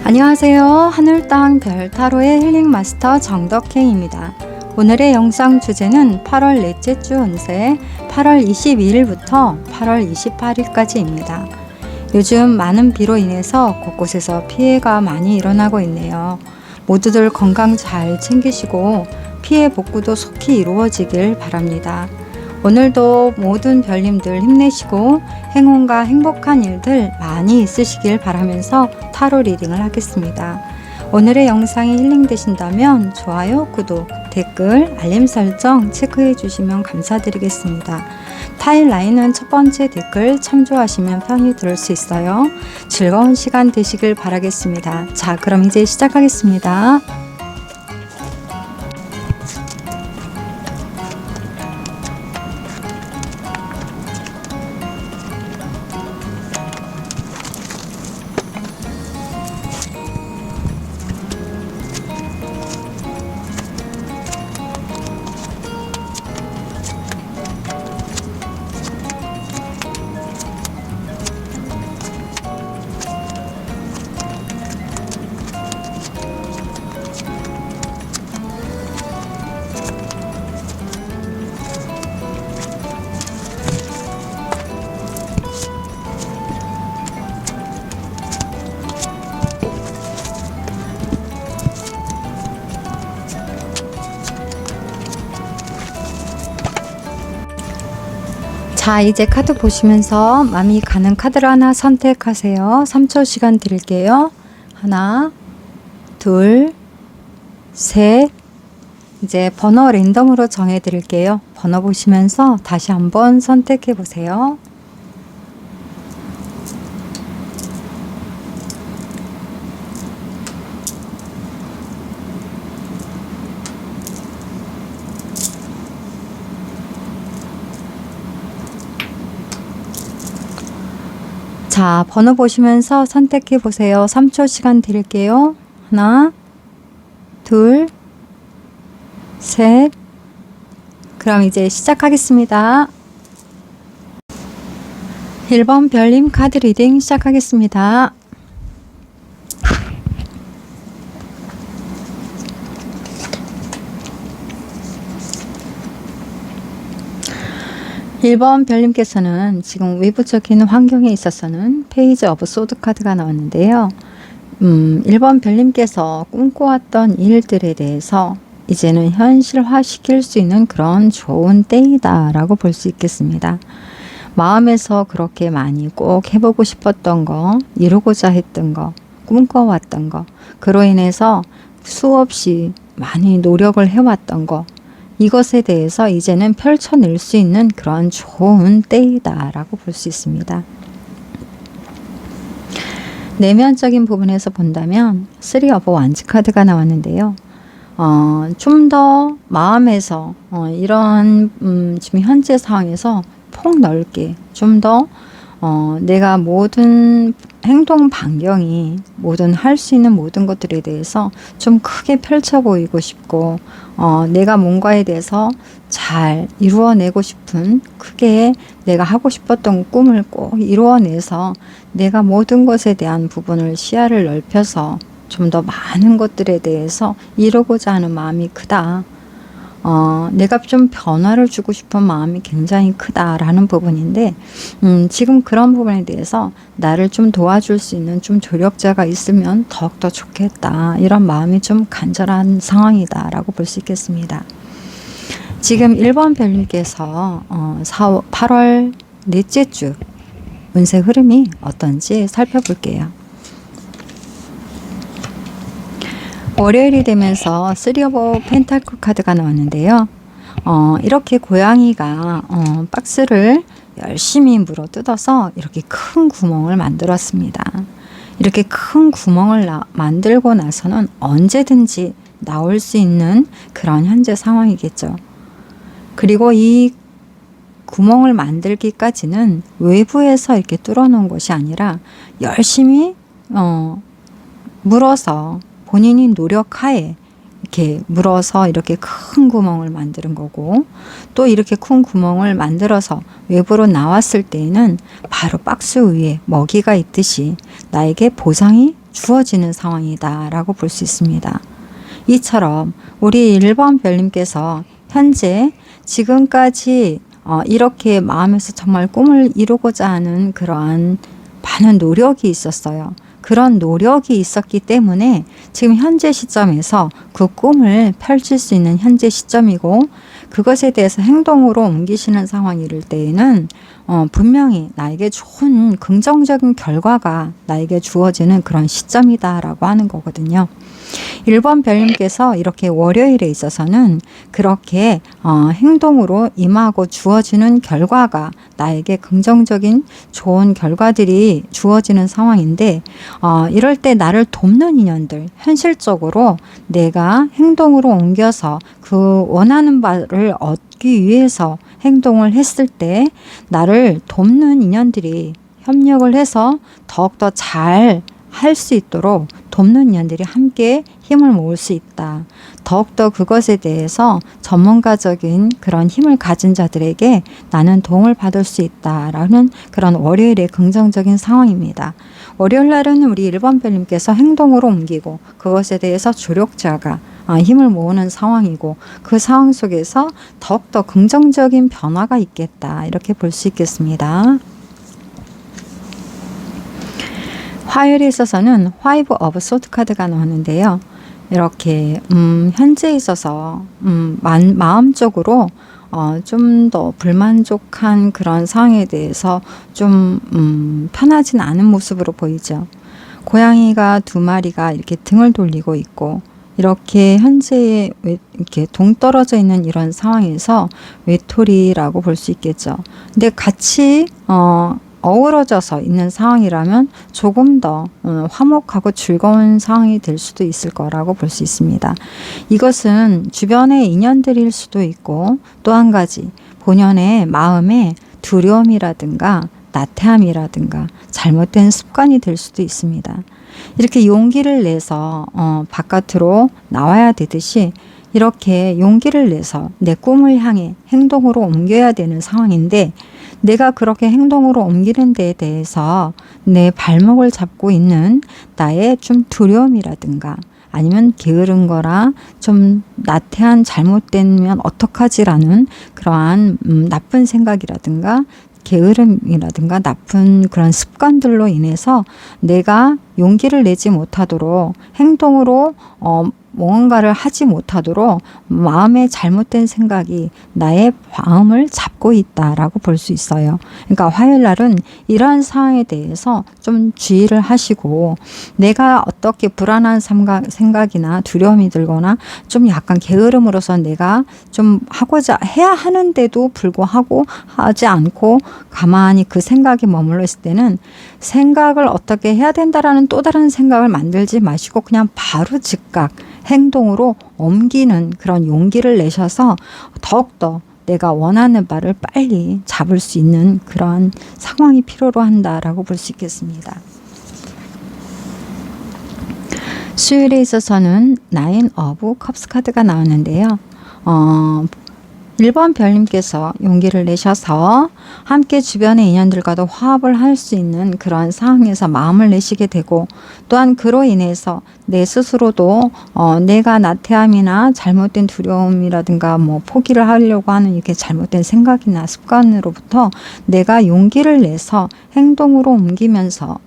안녕하세요. 하늘, 땅, 별 타로의 힐링 마스터 정덕혜입니다. 오늘의 영상 주제는 8월 넷째 주 운세 8월 22일부터 8월 28일까지입니다. 요즘 많은 비로 인해서 곳곳에서 피해가 많이 일어나고 있네요. 모두들 건강 잘 챙기시고 피해 복구도 속히 이루어지길 바랍니다. 오늘도 모든 별님들 힘내시고 행운과 행복한 일들 많이 있으시길 바라면서 타로 리딩을 하겠습니다. 오늘의 영상이 힐링되신다면 좋아요, 구독, 댓글, 알림 설정 체크해 주시면 감사드리겠습니다. 타임라인은 첫 번째 댓글 참조하시면 편히 들을 수 있어요. 즐거운 시간 되시길 바라겠습니다. 자, 그럼 이제 시작하겠습니다. 자, 이제 카드 보시면서 마음이 가는 카드를 하나 선택하세요. 3초 시간 드릴게요. 하나, 둘, 셋. 이제 번호 랜덤으로 정해 드릴게요. 번호 보시면서 다시 한번 선택해 보세요. 자, 번호 보시면서 선택해 보세요. 3초 시간 드릴게요. 하나, 둘, 셋. 그럼 이제 시작하겠습니다. 1번 별님 카드 리딩 시작하겠습니다. 일 번 별님께서는 지금 외부적인 환경에 있어서는 페이지 오브 소드 카드가 나왔는데요. 1번 별님께서 꿈꿔왔던 일들에 대해서 이제는 현실화 시킬 수 있는 그런 좋은 때이다 라고 볼 수 있겠습니다. 마음에서 그렇게 많이 꼭 해보고 싶었던 거, 이루고자 했던 거, 꿈꿔왔던 거, 그로 인해서 수없이 많이 노력을 해왔던 거, 이것에 대해서 이제는 펼쳐낼 수 있는 그런 좋은 때이다 라고 볼 수 있습니다. 내면적인 부분에서 본다면 3 오브 완즈 카드가 나왔는데요. 좀 더 마음에서 이런 지금 현재 상황에서 폭넓게 좀 더 내가 모든 행동 반경이 모든 할 수 있는 모든 것들에 대해서 좀 크게 펼쳐 보이고 싶고 내가 뭔가에 대해서 잘 이루어내고 싶은 크게 내가 하고 싶었던 꿈을 꼭 이루어내서 내가 모든 것에 대한 부분을 시야를 넓혀서 좀 더 많은 것들에 대해서 이루고자 하는 마음이 크다. 내가 좀 변화를 주고 싶은 마음이 굉장히 크다라는 부분인데 지금 그런 부분에 대해서 나를 좀 도와줄 수 있는 좀 조력자가 있으면 더욱더 좋겠다. 이런 마음이 좀 간절한 상황이다 라고 볼 수 있겠습니다. 지금 1번 별님께서 8월 넷째 주 운세 흐름이 어떤지 살펴볼게요. 월요일이 되면서 3 오브 펜타클 카드가 나왔는데요. 이렇게 고양이가 박스를 열심히 물어 뜯어서 이렇게 큰 구멍을 만들었습니다. 이렇게 큰 구멍을 만들고 나서는 언제든지 나올 수 있는 그런 현재 상황이겠죠. 그리고 이 구멍을 만들기까지는 외부에서 이렇게 뚫어놓은 것이 아니라 열심히 물어서 본인이 노력하에 이렇게 물어서 이렇게 큰 구멍을 만드는 거고, 또 이렇게 큰 구멍을 만들어서 외부로 나왔을 때에는 바로 박스 위에 먹이가 있듯이 나에게 보상이 주어지는 상황이다라고 볼 수 있습니다. 이처럼 우리 1번 별님께서 현재 지금까지 이렇게 마음에서 정말 꿈을 이루고자 하는 그러한 많은 노력이 있었어요. 그런 노력이 있었기 때문에 지금 현재 시점에서 그 꿈을 펼칠 수 있는 현재 시점이고, 그것에 대해서 행동으로 옮기시는 상황일 때에는 분명히 나에게 좋은 긍정적인 결과가 나에게 주어지는 그런 시점이다라고 하는 거거든요. 1번 별님께서 이렇게 월요일에 있어서는 그렇게 행동으로 임하고 주어지는 결과가 나에게 긍정적인 좋은 결과들이 주어지는 상황인데, 이럴 때 나를 돕는 인연들, 현실적으로 내가 행동으로 옮겨서 그 원하는 바를 얻기 위해서 행동을 했을 때 나를 돕는 인연들이 협력을 해서 더욱더 잘 할 수 있도록 돕는 인연들이 함께 힘을 모을 수 있다. 더욱더 그것에 대해서 전문가적인 그런 힘을 가진 자들에게 나는 도움을 받을 수 있다라는 그런 월요일의 긍정적인 상황입니다. 월요일 날은 우리 1번 별님께서 행동으로 옮기고 그것에 대해서 조력자가 힘을 모으는 상황이고, 그 상황 속에서 더욱더 긍정적인 변화가 있겠다, 이렇게 볼 수 있겠습니다. 화요일에 있어서는 화이브 오브 소드 카드가 나왔는데요. 이렇게 현재에 있어서 마음적으로 좀 더 불만족한 그런 상황에 대해서 좀 편하진 않은 모습으로 보이죠. 고양이가 2마리가 이렇게 등을 돌리고 있고, 이렇게 현재에 이렇게 동떨어져 있는 이런 상황에서 외톨이라고 볼 수 있겠죠. 근데 같이 어우러져서 있는 상황이라면 조금 더 화목하고 즐거운 상황이 될 수도 있을 거라고 볼 수 있습니다. 이것은 주변의 인연들일 수도 있고, 또 한 가지 본연의 마음의 두려움이라든가 나태함이라든가 잘못된 습관이 될 수도 있습니다. 이렇게 용기를 내서 바깥으로 나와야 되듯이, 이렇게 용기를 내서 내 꿈을 향해 행동으로 옮겨야 되는 상황인데, 내가 그렇게 행동으로 옮기는 데에 대해서 내 발목을 잡고 있는 나의 좀 두려움이라든가, 아니면 게으른 거라 좀 나태한 잘못되면 어떡하지라는 그러한 나쁜 생각이라든가 게으름이라든가 나쁜 그런 습관들로 인해서 내가 용기를 내지 못하도록, 행동으로 뭔가를 하지 못하도록 마음의 잘못된 생각이 나의 마음을 잡고 있다라고 볼 수 있어요. 그러니까 화요일 날은 이러한 상황에 대해서 좀 주의를 하시고, 내가 어떻게 불안한 생각이나 두려움이 들거나 좀 약간 게으름으로서 내가 좀 하고자 해야 하는데도 불구하고 하지 않고 가만히 그 생각이 머물러 있을 때는, 생각을 어떻게 해야 된다라는 또 다른 생각을 만들지 마시고 그냥 바로 즉각 행동으로 옮기는 그런 용기를 내셔서 더욱더 내가 원하는 바를 빨리 잡을 수 있는 그런 상황이 필요로 한다라고 볼 수 있겠습니다. 수요일에 있어서는 9 오브 컵스 카드가 나왔는데요. 1번 별님께서 용기를 내셔서 함께 주변의 인연들과도 화합을 할 수 있는 그런 상황에서 마음을 내시게 되고, 또한 그로 인해서 내 스스로도 내가 나태함이나 잘못된 두려움이라든가 포기를 하려고 하는 이렇게 잘못된 생각이나 습관으로부터 내가 용기를 내서 행동으로 옮기면서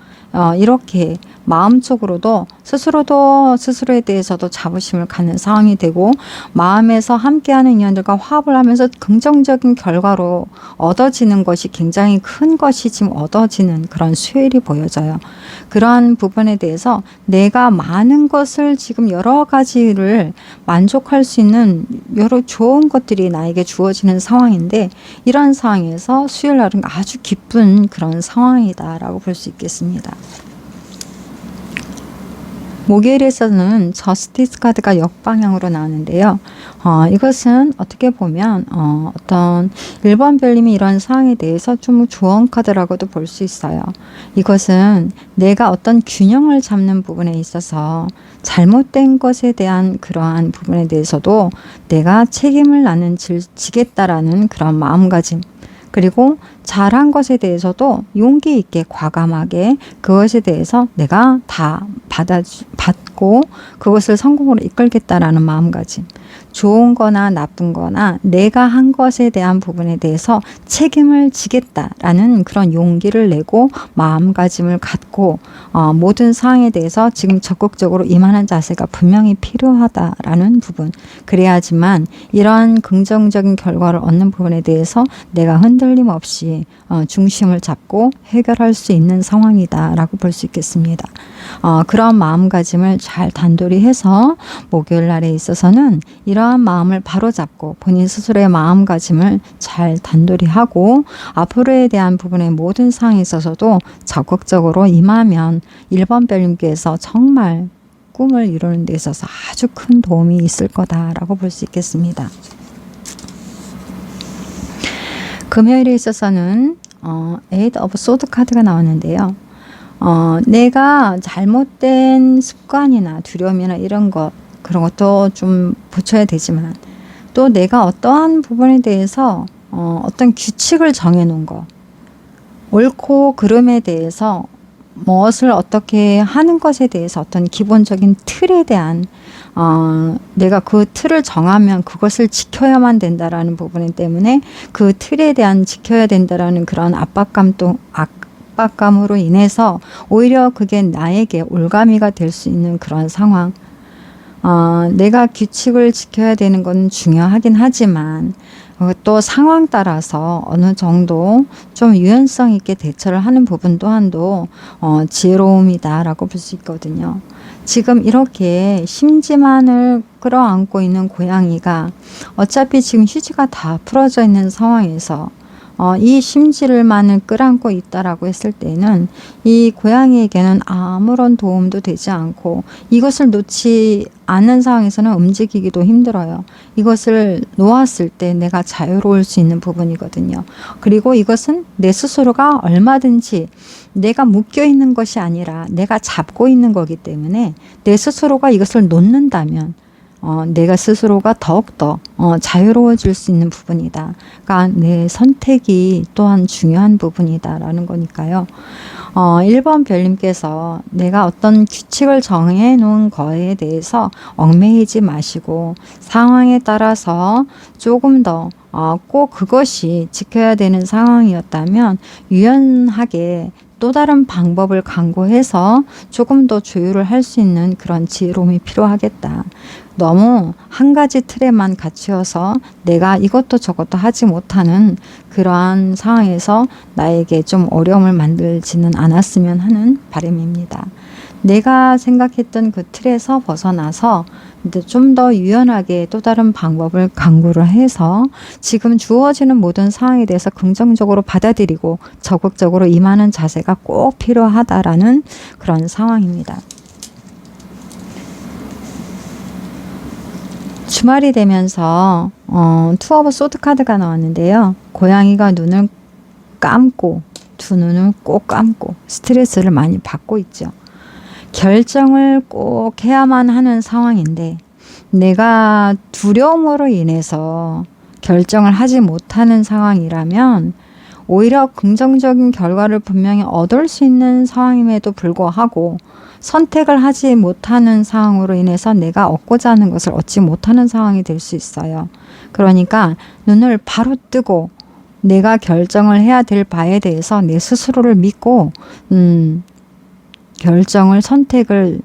이렇게 마음적으로도 스스로에 대해서도 자부심을 갖는 상황이 되고, 마음에서 함께하는 인연들과 화합을 하면서 긍정적인 결과로 얻어지는 것이 굉장히 큰 것이 지금 얻어지는 그런 수요일이 보여져요. 그러한 부분에 대해서 내가 많은 것을 지금 여러 가지를 만족할 수 있는 여러 좋은 것들이 나에게 주어지는 상황인데, 이런 상황에서 수요일 날은 아주 기쁜 그런 상황이다라고 볼 수 있겠습니다. 목요일에서는 저스티스 카드가 역방향으로 나왔는데요. 이것은 어떻게 보면 어떤 1번 별님이 이런 상황에 대해서 좀 조언 카드라고도 볼 수 있어요. 이것은 내가 어떤 균형을 잡는 부분에 있어서 잘못된 것에 대한 그러한 부분에 대해서도 내가 책임을 나는 지겠다라는 그런 마음가짐, 그리고 잘한 것에 대해서도 용기 있게 과감하게 그것에 대해서 내가 다 받고 그것을 성공으로 이끌겠다라는 마음가짐. 좋은 거나 나쁜 거나 내가 한 것에 대한 부분에 대해서 책임을 지겠다라는 그런 용기를 내고 마음가짐을 갖고 모든 상황에 대해서 지금 적극적으로 임하는 자세가 분명히 필요하다라는 부분. 그래야지만 이러한 긍정적인 결과를 얻는 부분에 대해서 내가 흔들림 없이 중심을 잡고 해결할 수 있는 상황이다라고 볼 수 있겠습니다. 그런 마음가짐을 잘 단돌이 해서 목요일 날에 있어서는 이러한 마음을 바로잡고 본인 스스로의 마음가짐을 잘 단돌이 하고 앞으로에 대한 부분의 모든 상황에 있어서도 적극적으로 임하면 1번 별님께서 정말 꿈을 이루는 데 있어서 아주 큰 도움이 있을 거다라고 볼 수 있겠습니다. 금요일에 있어서는 에이트 오브 소드 카드가 나왔는데요. 내가 잘못된 습관이나 두려움이나 그런 것도 좀 고쳐야 되지만 또 내가 어떠한 부분에 대해서 어떤 규칙을 정해 놓은 거, 옳고 그름에 대해서 무엇을 어떻게 하는 것에 대해서 어떤 기본적인 틀에 대한 내가 그 틀을 정하면 그것을 지켜야만 된다라는 부분 때문에 그 틀에 대한 지켜야 된다라는 그런 압박감으로 인해서 오히려 그게 나에게 올가미가 될 수 있는 그런 상황. 내가 규칙을 지켜야 되는 건 중요하긴 하지만 또 상황 따라서 어느 정도 좀 유연성 있게 대처를 하는 부분 또한도 지혜로움이다라고 볼 수 있거든요. 지금 이렇게 심지만을 끌어안고 있는 고양이가 어차피 지금 휴지가 다 풀어져 있는 상황에서 이 심지를만을 끌어안고 있다라고 했을 때는 이 고양이에게는 아무런 도움도 되지 않고 이것을 놓지 않는 상황에서는 움직이기도 힘들어요. 이것을 놓았을 때 내가 자유로울 수 있는 부분이거든요. 그리고 이것은 내 스스로가 얼마든지 내가 묶여 있는 것이 아니라 내가 잡고 있는 거기 때문에 내 스스로가 이것을 놓는다면 내가 스스로가 더욱더 자유로워질 수 있는 부분이다. 그러니까 내 선택이 또한 중요한 부분이다라는 거니까요. 1번 별님께서 내가 어떤 규칙을 정해 놓은 거에 대해서 얽매이지 마시고 상황에 따라서 조금 더 꼭 그것이 지켜야 되는 상황이었다면 유연하게 또 다른 방법을 강구해서 조금 더 조율을 할 수 있는 그런 지혜로움이 필요하겠다. 너무 한 가지 틀에만 갇혀서 내가 이것도 저것도 하지 못하는 그러한 상황에서 나에게 좀 어려움을 만들지는 않았으면 하는 바람입니다. 내가 생각했던 그 틀에서 벗어나서 좀 더 유연하게 또 다른 방법을 강구를 해서 지금 주어지는 모든 상황에 대해서 긍정적으로 받아들이고 적극적으로 임하는 자세가 꼭 필요하다라는 그런 상황입니다. 주말이 되면서 투 오브 소드 카드가 나왔는데요. 고양이가 눈을 감고 두 눈을 꼭 감고 스트레스를 많이 받고 있죠. 결정을 꼭 해야만 하는 상황인데 내가 두려움으로 인해서 결정을 하지 못하는 상황이라면 오히려 긍정적인 결과를 분명히 얻을 수 있는 상황임에도 불구하고 선택을 하지 못하는 상황으로 인해서 내가 얻고자 하는 것을 얻지 못하는 상황이 될 수 있어요. 그러니까 눈을 바로 뜨고 내가 결정을 해야 될 바에 대해서 내 스스로를 믿고 선택을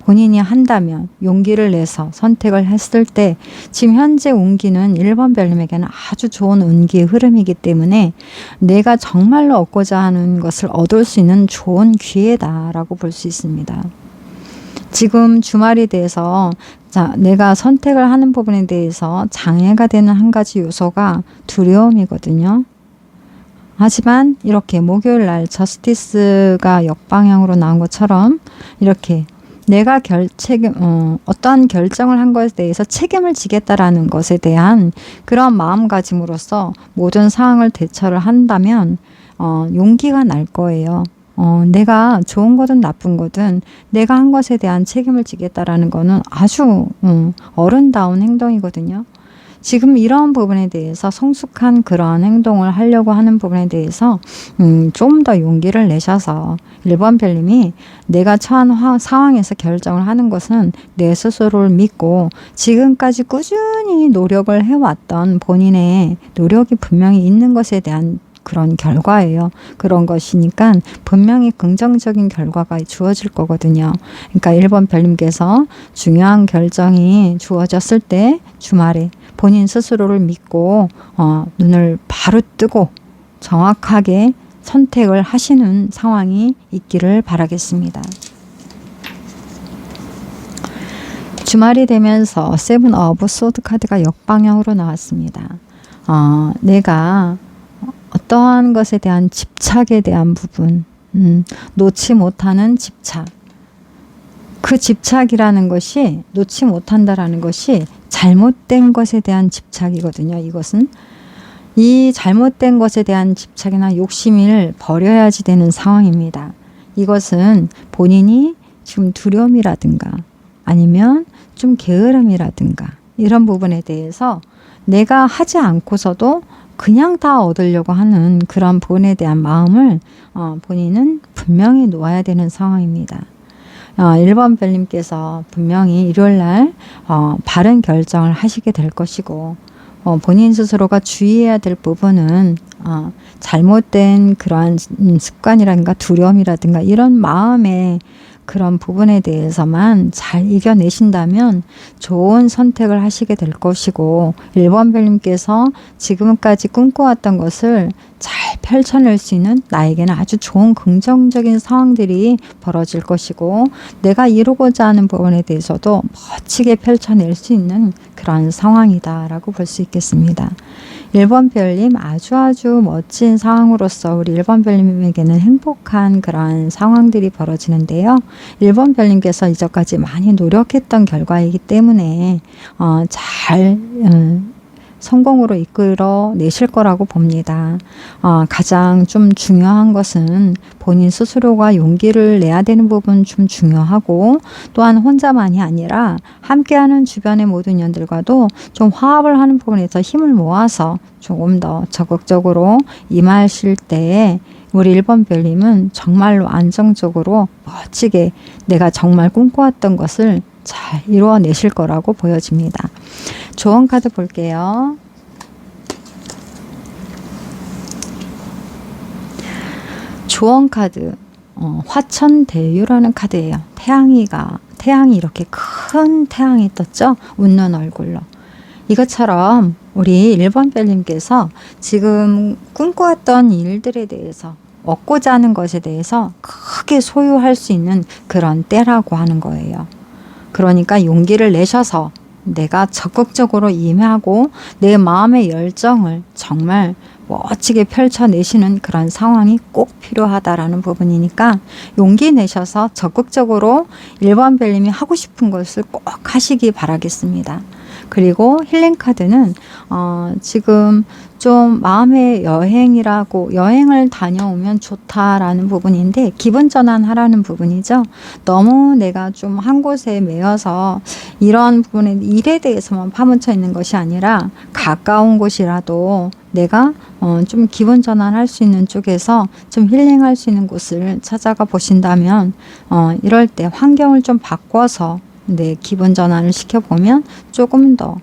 본인이 한다면 용기를 내서 선택을 했을 때 지금 현재 운기는 1번 별님에게는 아주 좋은 운기의 흐름이기 때문에 내가 정말로 얻고자 하는 것을 얻을 수 있는 좋은 기회다라고 볼 수 있습니다. 지금 주말이 돼서 내가 선택을 하는 부분에 대해서 장애가 되는 한 가지 요소가 두려움이거든요. 하지만 이렇게 목요일 날 저스티스가 역방향으로 나온 것처럼 이렇게 내가 어떠한 결정을 한 것에 대해서 책임을 지겠다라는 것에 대한 그런 마음가짐으로써 모든 상황을 대처를 한다면 용기가 날 거예요. 내가 좋은 거든 나쁜 거든 내가 한 것에 대한 책임을 지겠다라는 거는 아주 어른다운 행동이거든요. 지금 이런 부분에 대해서 성숙한 그런 행동을 하려고 하는 부분에 대해서 좀 더 용기를 내셔서 1번 별님이 내가 처한 상황에서 결정을 하는 것은 내 스스로를 믿고 지금까지 꾸준히 노력을 해왔던 본인의 노력이 분명히 있는 것에 대한 그런 결과예요. 그런 것이니까 분명히 긍정적인 결과가 주어질 거거든요. 그러니까 1번 별님께서 중요한 결정이 주어졌을 때 주말에 본인 스스로를 믿고 눈을 바로 뜨고 정확하게 선택을 하시는 상황이 있기를 바라겠습니다. 주말이 되면서 세븐 오브 소드 카드가 역방향으로 나왔습니다. 내가 어떠한 것에 대한 집착에 대한 부분, 놓지 못하는 집착. 그 집착이라는 것이 놓지 못한다라는 것이 잘못된 것에 대한 집착이거든요. 이것은 이 잘못된 것에 대한 집착이나 욕심을 버려야지 되는 상황입니다. 이것은 본인이 지금 두려움이라든가 아니면 좀 게으름이라든가 이런 부분에 대해서 내가 하지 않고서도 그냥 다 얻으려고 하는 그런 부분에 대한 마음을 본인은 분명히 놓아야 되는 상황입니다. 1번 별님께서 분명히 일요일날 바른 결정을 하시게 될 것이고 본인 스스로가 주의해야 될 부분은 잘못된 그러한 습관이라든가 두려움이라든가 이런 마음의 그런 부분에 대해서만 잘 이겨내신다면 좋은 선택을 하시게 될 것이고 1번 별님께서 지금까지 꿈꿔왔던 것을 잘 펼쳐낼 수 있는 나에게는 아주 좋은 긍정적인 상황들이 벌어질 것이고 내가 이루고자 하는 부분에 대해서도 멋지게 펼쳐낼 수 있는 그런 상황이다 라고 볼 수 있겠습니다. 1번 별님 아주 멋진 상황으로서 우리 1번 별님에게는 행복한 그런 상황들이 벌어지는데요. 1번 별님께서 이전까지 많이 노력했던 결과이기 때문에 잘 성공으로 이끌어 내실 거라고 봅니다. 가장 좀 중요한 것은 본인 스스로가 용기를 내야 되는 부분 좀 중요하고 또한 혼자만이 아니라 함께하는 주변의 모든 인연들과도 좀 화합을 하는 부분에서 힘을 모아서 조금 더 적극적으로 임하실 때에 우리 1번 별님은 정말로 안정적으로 멋지게 내가 정말 꿈꿔왔던 것을 잘 이루어내실 거라고 보여집니다. 조언 카드 볼게요. 조언 카드 화천대유라는 카드예요. 태양이 이렇게 큰 태양이 떴죠. 웃는 얼굴로. 이것처럼 우리 1번 별님께서 지금 꿈꿔왔던 일들에 대해서 얻고자 하는 것에 대해서 크게 소유할 수 있는 그런 때라고 하는 거예요. 그러니까 용기를 내셔서 내가 적극적으로 임하고 내 마음의 열정을 정말 멋지게 펼쳐내시는 그런 상황이 꼭 필요하다라는 부분이니까 용기 내셔서 적극적으로 1번 별님이 하고 싶은 것을 꼭 하시기 바라겠습니다. 그리고 힐링 카드는 지금 좀 마음의 여행을 다녀오면 좋다라는 부분인데 기분 전환하라는 부분이죠. 너무 내가 좀 한 곳에 매여서 이런 부분에 일에 대해서만 파묻혀 있는 것이 아니라 가까운 곳이라도 내가 좀 기분 전환할 수 있는 쪽에서 좀 힐링할 수 있는 곳을 찾아가 보신다면 이럴 때 환경을 좀 바꿔서 기분 전환을 시켜보면 조금 더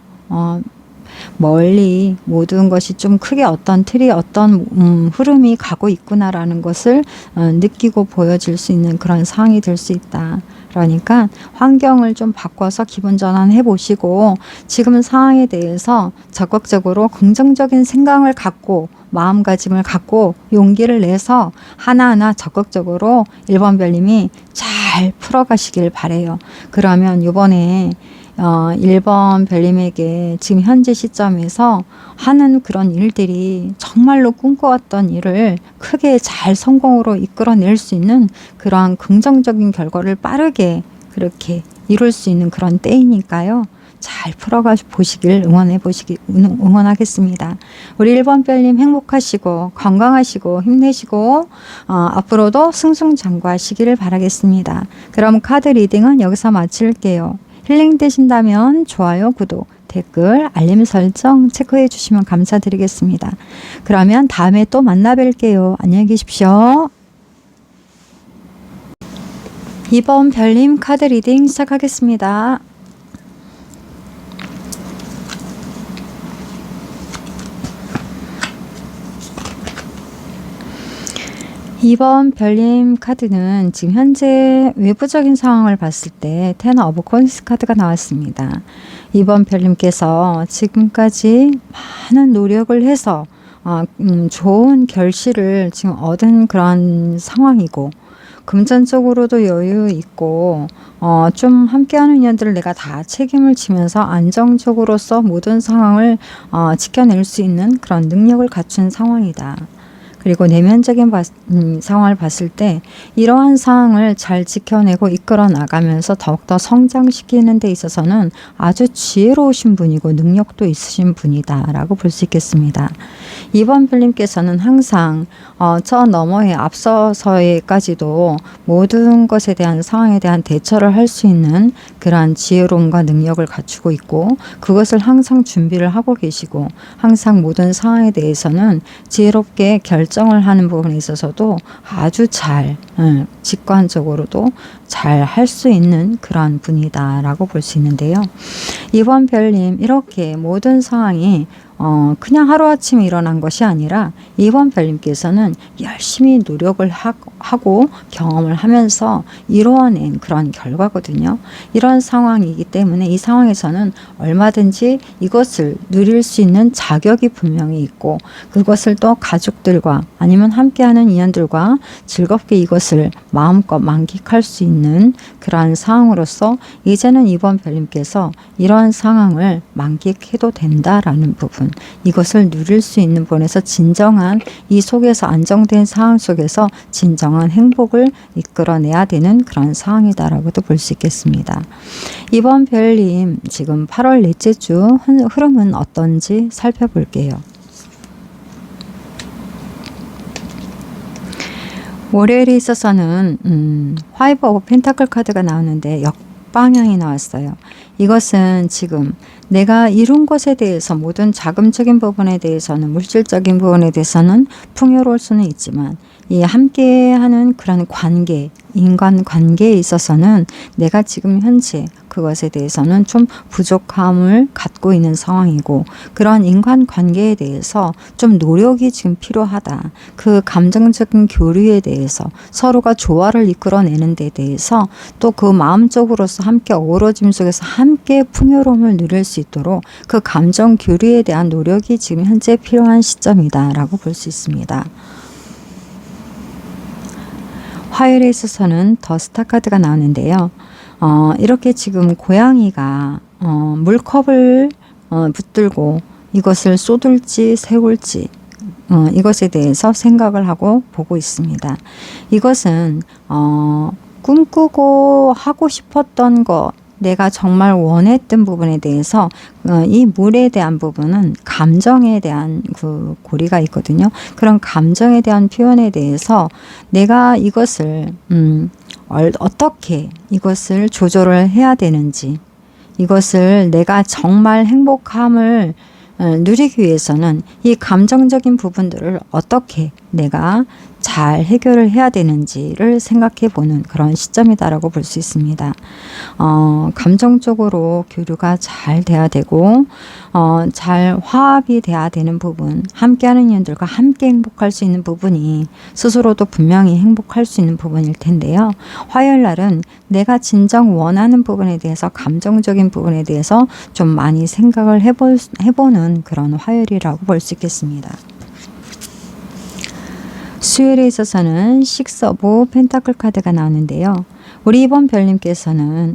멀리 모든 것이 좀 크게 어떤 틀이 어떤 흐름이 가고 있구나라는 것을 느끼고 보여질 수 있는 그런 상황이 될 수 있다. 그러니까 환경을 좀 바꿔서 기분 전환해 보시고 지금 상황에 대해서 적극적으로 긍정적인 생각을 갖고 마음가짐을 갖고 용기를 내서 하나하나 적극적으로 1번 별님이 잘 풀어가시길 바래요. 그러면 이번에 1번 별님에게 지금 현재 시점에서 하는 그런 일들이 정말로 꿈꿔왔던 일을 크게 잘 성공으로 이끌어낼 수 있는 그러한 긍정적인 결과를 빠르게 그렇게 이룰 수 있는 그런 때이니까요. 잘 풀어가 보시길 응원하겠습니다. 우리 1번 별님 행복하시고 건강하시고 힘내시고 앞으로도 승승장구하시기를 바라겠습니다. 그럼 카드 리딩은 여기서 마칠게요. 힐링 되신다면 좋아요, 구독, 댓글, 알림 설정 체크해 주시면 감사드리겠습니다. 그러면 다음에 또 만나 뵐게요. 안녕히 계십시오. 이번 별님 카드 리딩 시작하겠습니다. 이번 별님 카드는 지금 현재 외부적인 상황을 봤을 때 텐 오브 콘스 카드가 나왔습니다. 이번 별님께서 지금까지 많은 노력을 해서 좋은 결실을 지금 얻은 그런 상황이고, 금전적으로도 여유 있고 좀 함께하는 인연들을 내가 다 책임을 지면서 안정적으로서 모든 상황을 지켜낼 수 있는 그런 능력을 갖춘 상황이다. 그리고 내면적인 상황을 봤을 때 이러한 상황을 잘 지켜내고 이끌어 나가면서 더욱더 성장시키는 데 있어서는 아주 지혜로우신 분이고 능력도 있으신 분이다 라고 볼 수 있겠습니다. 이번 별님께서는 항상 저 너머에 앞서서에까지도 모든 것에 대한 상황에 대한 대처를 할 수 있는 그러한 지혜로움과 능력을 갖추고 있고, 그것을 항상 준비를 하고 계시고, 항상 모든 상황에 대해서는 지혜롭게 결정을 하는 부분에 있어서도 아주 잘 직관적으로도 잘 할 수 있는 그런 분이다 라고 볼 수 있는데요. 이번 별님 이렇게 모든 상황이 그냥 하루아침에 일어난 것이 아니라 이번 별님께서는 열심히 노력을 하고 경험을 하면서 이루어낸 그런 결과거든요. 이런 상황이기 때문에 이 상황에서는 얼마든지 이것을 누릴 수 있는 자격이 분명히 있고, 그것을 또 가족들과 아니면 함께하는 인연들과 즐겁게 이것을 마음껏 만끽할 수 있는 그러한 상황으로서 이제는 이번 별님께서 이러한 상황을 만끽해도 된다라는 부분, 이것을 누릴 수 있는 부분에서 진정한 이 속에서 안정된 상황 속에서 진정한 행복을 이끌어내야 되는 그런 상황이다라고도 볼 수 있겠습니다. 이번 별님 지금 8월 넷째 주 흐름은 어떤지 살펴볼게요. 월요일에 있어서는 화이브 오브 펜타클 카드가 나오는데 역방향이 나왔어요. 이것은 지금 내가 이룬 것에 대해서 모든 자금적인 부분에 대해서는, 물질적인 부분에 대해서는 풍요로울 수는 있지만 이 함께하는 그런 관계, 인간관계에 있어서는 내가 지금 현재 그것에 대해서는 좀 부족함을 갖고 있는 상황이고, 그러한 인간관계에 대해서 좀 노력이 지금 필요하다. 그 감정적인 교류에 대해서 서로가 조화를 이끌어내는 데 대해서 또 그 마음적으로서 함께 어우러짐 속에서 함께 풍요로움을 누릴 수 있도록 그 감정 교류에 대한 노력이 지금 현재 필요한 시점이다 라고 볼 수 있습니다. 화요일에 있어서는 더 스타 카드가 나오는데요. 이렇게 지금 고양이가 물컵을 붙들고 이것을 쏟을지 세울지 이것에 대해서 생각을 하고 보고 있습니다. 이것은 꿈꾸고 하고 싶었던 것, 내가 정말 원했던 부분에 대해서 이 물에 대한 부분은 감정에 대한 그 고리가 있거든요. 그런 감정에 대한 표현에 대해서 내가 이것을 어떻게 이것을 조절을 해야 되는지, 이것을 내가 정말 행복함을 누리기 위해서는 이 감정적인 부분들을 어떻게 내가 잘 해결을 해야 되는지를 생각해 보는 그런 시점이다라고 볼 수 있습니다. 감정적으로 교류가 잘 돼야 되고 잘 화합이 돼야 되는 부분, 함께하는 인연들과 함께 행복할 수 있는 부분이 스스로도 분명히 행복할 수 있는 부분일 텐데요. 화요일 날은 내가 진정 원하는 부분에 대해서, 감정적인 부분에 대해서 좀 많이 생각을 해보는 그런 화요일이라고 볼 수 있겠습니다. 수요일에 있어서는 식스 오브 펜타클 카드가 나오는데요. 우리 이번 별님께서는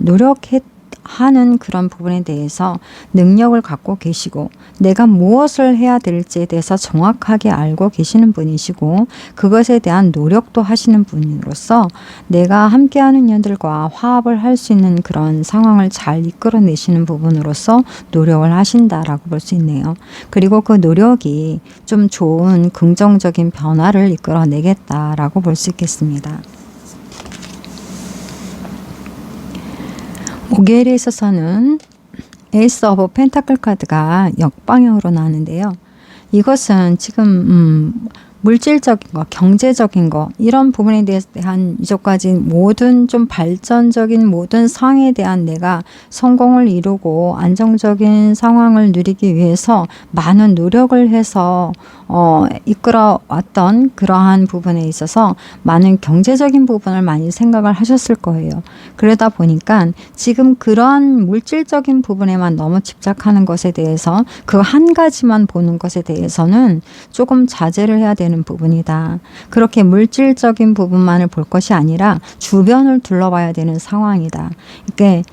노력하는 그런 부분에 대해서 능력을 갖고 계시고, 내가 무엇을 해야 될지에 대해서 정확하게 알고 계시는 분이시고, 그것에 대한 노력도 하시는 분으로서 내가 함께하는 인연들과 화합을 할 수 있는 그런 상황을 잘 이끌어내시는 부분으로서 노력을 하신다라고 볼 수 있네요. 그리고 그 노력이 좀 좋은 긍정적인 변화를 이끌어내겠다라고 볼 수 있겠습니다. 목요일에 있어서는 에이스 오브 펜타클 카드가 역방향으로 나왔는데요. 이것은 지금 물질적인 거, 경제적인 거 이런 부분에 대한 이전까지 모든 좀 발전적인 모든 상황에 대한 내가 성공을 이루고 안정적인 상황을 누리기 위해서 많은 노력을 해서 이끌어 왔던 그러한 부분에 있어서 많은 경제적인 부분을 많이 생각을 하셨을 거예요. 그러다 보니까 지금 그러한 물질적인 부분에만 너무 집착하는 것에 대해서 그 한 가지만 보는 것에 대해서는 조금 자제를 해야 되는 부분이다. 그렇게 물질적인 부분만을 볼 것이 아니라 주변을 둘러봐야 되는 상황이다. 그러니까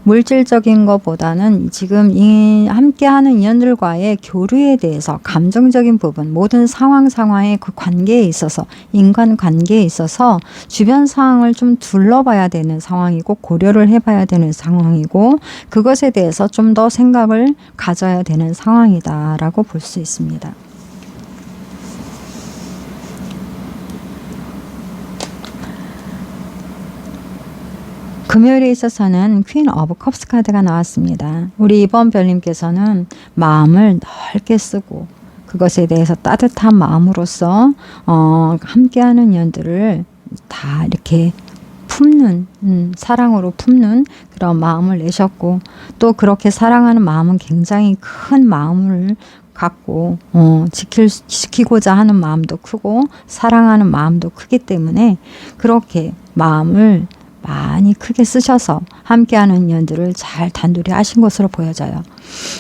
물질적인 것보다는 지금 이 함께하는 인연들과의 교류에 대해서 감정적인 부분, 모든 상황의 그 관계에 있어서, 인간 관계에 있어서 주변 상황을 좀 둘러봐야 되는 상황이고 고려를 해봐야 되는 상황이고 그것에 대해서 좀 더 생각을 가져야 되는 상황이다라고 볼 수 있습니다. 금요일에 있어서는 퀸 오브 컵스 카드가 나왔습니다. 우리 이번 별님께서는 마음을 넓게 쓰고 그것에 대해서 따뜻한 마음으로서 함께하는 인연들을 다 이렇게 품는 사랑으로 품는 그런 마음을 내셨고 또 그렇게 사랑하는 마음은 굉장히 큰 마음을 갖고 지키고자 하는 마음도 크고 사랑하는 마음도 크기 때문에 그렇게 마음을 많이 크게 쓰셔서 함께하는 인연들을 잘 단둘이 하신 것으로 보여져요.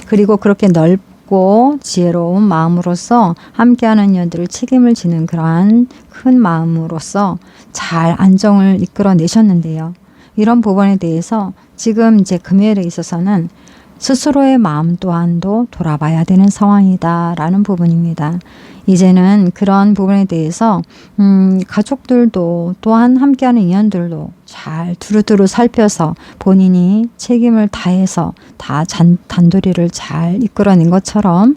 그리고 그렇게 넓고 지혜로운 마음으로서 함께하는 인연들을 책임을 지는 그러한 큰 마음으로서 잘 안정을 이끌어내셨는데요. 이런 부분에 대해서 지금 이제 금요일에 있어서는 스스로의 마음 또한도 돌아봐야 되는 상황이다라는 부분입니다. 이제는 그런 부분에 대해서 가족들도 또한 함께하는 인연들도 잘 두루두루 살펴서 본인이 책임을 다해서 다 단도리를 잘 이끌어낸 것처럼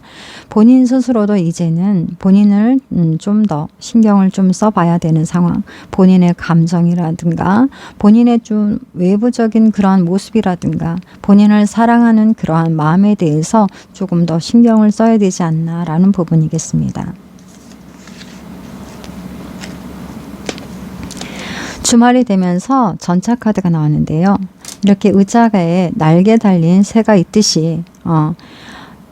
본인 스스로도 이제는 본인을 좀 더 신경을 좀 써봐야 되는 상황, 본인의 감정이라든가 본인의 좀 외부적인 그러한 모습이라든가 본인을 사랑하는 그러한 마음에 대해서 조금 더 신경을 써야 되지 않나라는 부분이겠습니다. 주말이 되면서 전차 카드가 나왔는데요. 이렇게 의자가에 날개 달린 새가 있듯이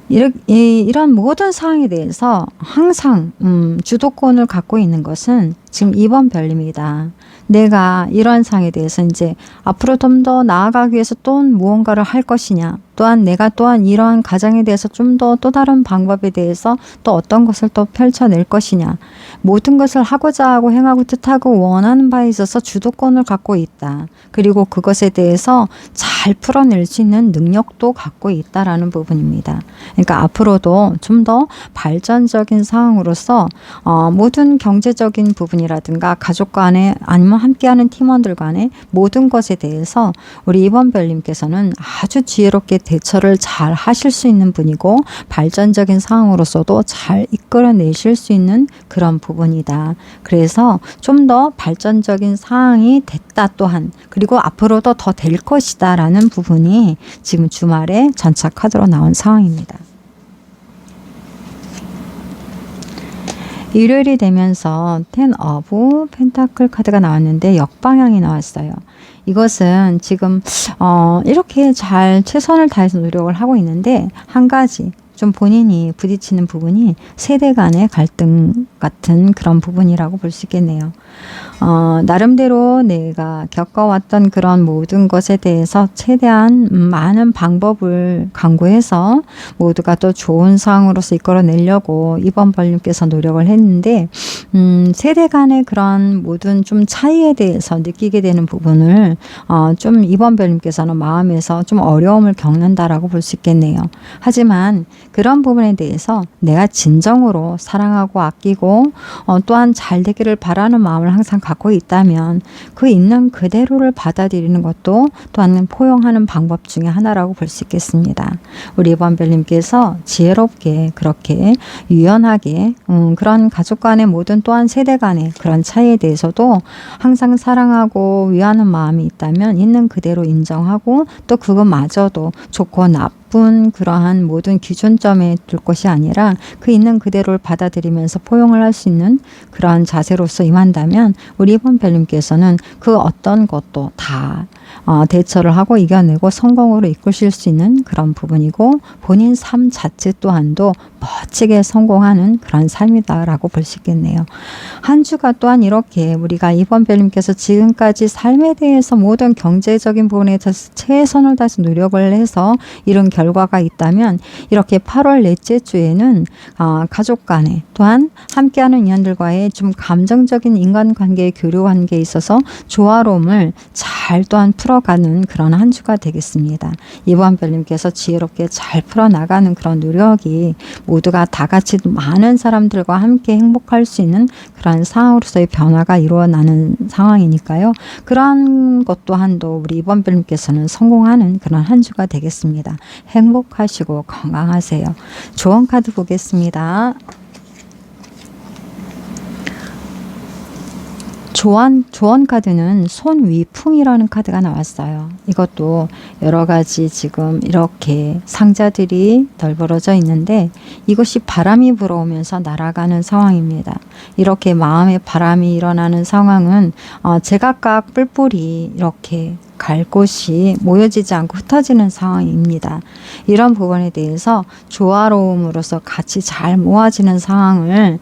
이런 모든 상황에 대해서 항상 주도권을 갖고 있는 것은 지금 2번 별님이다. 내가 이런 상황에 대해서 이제 앞으로 좀 더 나아가기 위해서 또 무언가를 할 것이냐, 또한 내가 또한 이러한 가정에 대해서 좀 더 또 다른 방법에 대해서 또 어떤 것을 또 펼쳐낼 것이냐, 모든 것을 하고자 하고 행하고 뜻하고 원하는 바에 있어서 주도권을 갖고 있다. 그리고 그것에 대해서 잘 풀어낼 수 있는 능력도 갖고 있다라는 부분입니다. 그러니까 앞으로도 좀 더 발전적인 상황으로서 모든 경제적인 부분이라든가 가족 간에 아니면 함께하는 팀원들 간에 모든 것에 대해서 우리 이번 별님께서는 아주 지혜롭게 대처를 잘 하실 수 있는 분이고 발전적인 상황으로서도 잘 이끌어내실 수 있는 그런 부분이다. 그래서 좀 더 발전적인 상황이 됐다 또한 그리고 앞으로도 더 될 것이다 라는 부분이 지금 주말에 전차 카드로 나온 상황입니다. 일요일이 되면서 10 오브 펜타클 카드가 나왔는데 역방향이 나왔어요. 이것은 지금 이렇게 잘 최선을 다해서 노력을 하고 있는데 한 가지 좀 본인이 부딪히는 부분이 세대 간의 갈등 같은 그런 부분이라고 볼 수 있겠네요. 나름대로 내가 겪어왔던 그런 모든 것에 대해서 최대한 많은 방법을 강구해서 모두가 또 좋은 상황으로서 이끌어내려고 이번 벌님께서 노력을 했는데 세대 간의 그런 모든 좀 차이에 대해서 느끼게 되는 부분을 좀 이번 별님께서는 마음에서 좀 어려움을 겪는다라고 볼 수 있겠네요. 하지만 그런 부분에 대해서 내가 진정으로 사랑하고 아끼고 또한 잘 되기를 바라는 마음을 항상 갖고 있다면 그 있는 그대로를 받아들이는 것도 또한 포용하는 방법 중에 하나라고 볼 수 있겠습니다. 우리 이번 별님께서 지혜롭게 그렇게 유연하게 그런 가족 간의 모든 혹은 또한 세대 간의 그런 차이에 대해서도 항상 사랑하고 위하는 마음이 있다면 있는 그대로 인정하고 또 그것마저도 좋고 나쁜 그러한 모든 기준점에 둘 것이 아니라 그 있는 그대로를 받아들이면서 포용을 할 수 있는 그러한 자세로서 임한다면 우리 2번 별님께서는 그 어떤 것도 다 대처를 하고 이겨내고 성공으로 이끄실 수 있는 그런 부분이고 본인 삶 자체 또한도 멋지게 성공하는 그런 삶이다라고 볼 수 있겠네요. 한 주가 또한 이렇게 우리가 2번 별님께서 지금까지 삶에 대해서 모든 경제적인 부분에 대해서 최선을 다해서 노력을 해서 이런 결과가 있다면 이렇게 8월 넷째 주에는 가족 간에 또한 함께하는 인연들과의 좀 감정적인 인간관계의 교류 관계에 있어서 조화로움을 잘 또한 풀어가는 그런 한 주가 되겠습니다. 2번 별님께서 지혜롭게 잘 풀어나가는 그런 노력이 모두가 다 같이 많은 사람들과 함께 행복할 수 있는 그런 상황으로서의 변화가 이루어나는 상황이니까요. 그런 것 또한도 우리 2번 별님께서는 성공하는 그런 한 주가 되겠습니다. 행복하시고 건강하세요. 조언 카드 보겠습니다. 조언 카드는 손위풍이라는 카드가 나왔어요. 이것도 여러 가지 지금 이렇게 상자들이 널브러져 있는데 이것이 바람이 불어오면서 날아가는 상황입니다. 이렇게 마음에 바람이 일어나는 상황은 제각각 뿔뿔이 이렇게 갈 곳이 모여지지 않고 흩어지는 상황입니다. 이런 부분에 대해서 조화로움으로서 같이 잘 모아지는 상황을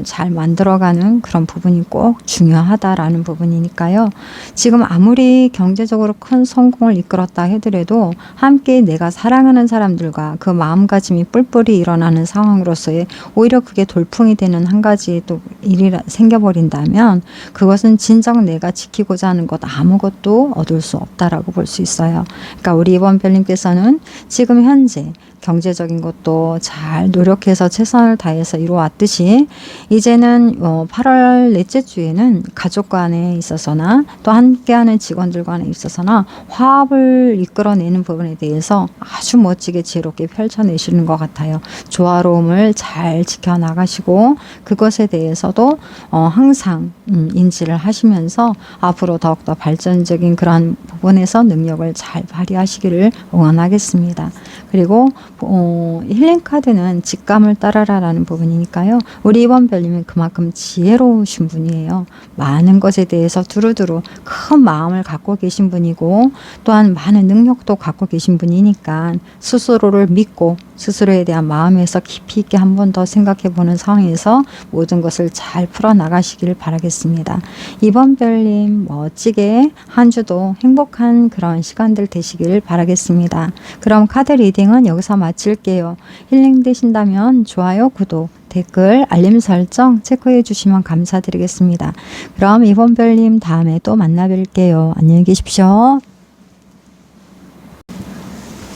잘 만들어가는 그런 부분이 꼭 중요하다라는 부분이니까요. 지금 아무리 경제적으로 큰 성공을 이끌었다 하더라도 함께 내가 사랑하는 사람들과 그 마음가짐이 뿔뿔이 일어나는 상황으로서의 오히려 그게 돌풍이 되는 한 가지 또 일이 생겨버린다면 그것은 진정 내가 지키고자 하는 것 아무것도 얻을 수 없다라고 볼 수 있어요. 그러니까 우리 2번 별님께서는 지금 현재 경제적인 것도 잘 노력해서 최선을 다해서 이루어왔듯이 이제는 8월 넷째 주에는 가족 간에 있어서나 또 함께하는 직원들 간에 있어서나 화합을 이끌어내는 부분에 대해서 아주 멋지게 지혜롭게 펼쳐내시는 것 같아요. 조화로움을 잘 지켜나가시고 그것에 대해서도 항상 인지를 하시면서 앞으로 더욱더 발전적인 그러한 부분에서 능력을 잘 발휘하시기를 응원하겠습니다. 그리고 힐링 카드는 직감을 따라라라는 부분이니까요. 우리 2번 별님은 그만큼 지혜로우신 분이에요. 많은 것에 대해서 두루두루 큰 마음을 갖고 계신 분이고 또한 많은 능력도 갖고 계신 분이니까 스스로를 믿고 스스로에 대한 마음에서 깊이 있게 한 번 더 생각해 보는 상황에서 모든 것을 잘 풀어나가시길 바라겠습니다. 2번 별님 멋지게 한 주도 행복한 그런 시간들 되시길 바라겠습니다. 그럼 카드 리딩은 여기서 마칠게요. 힐링 되신다면 좋아요, 구독, 댓글, 알림 설정 체크해 주시면 감사드리겠습니다. 그럼 2번 별님 다음에 또 만나 뵐게요. 안녕히 계십시오.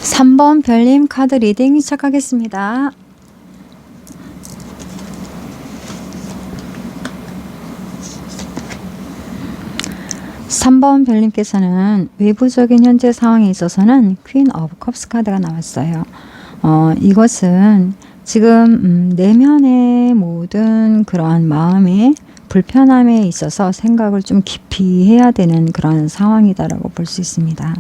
3번 별님 카드 리딩 시작하겠습니다. 삼 번 별님께서는 외부적인 현재 상황에 있어서는 퀸 오브 컵스 카드가 나왔어요. 이것은 지금 내면의 모든 그러한 마음의 불편함에 있어서 생각을 좀 깊이 해야 되는 그런 상황이다라고 볼 수 있습니다.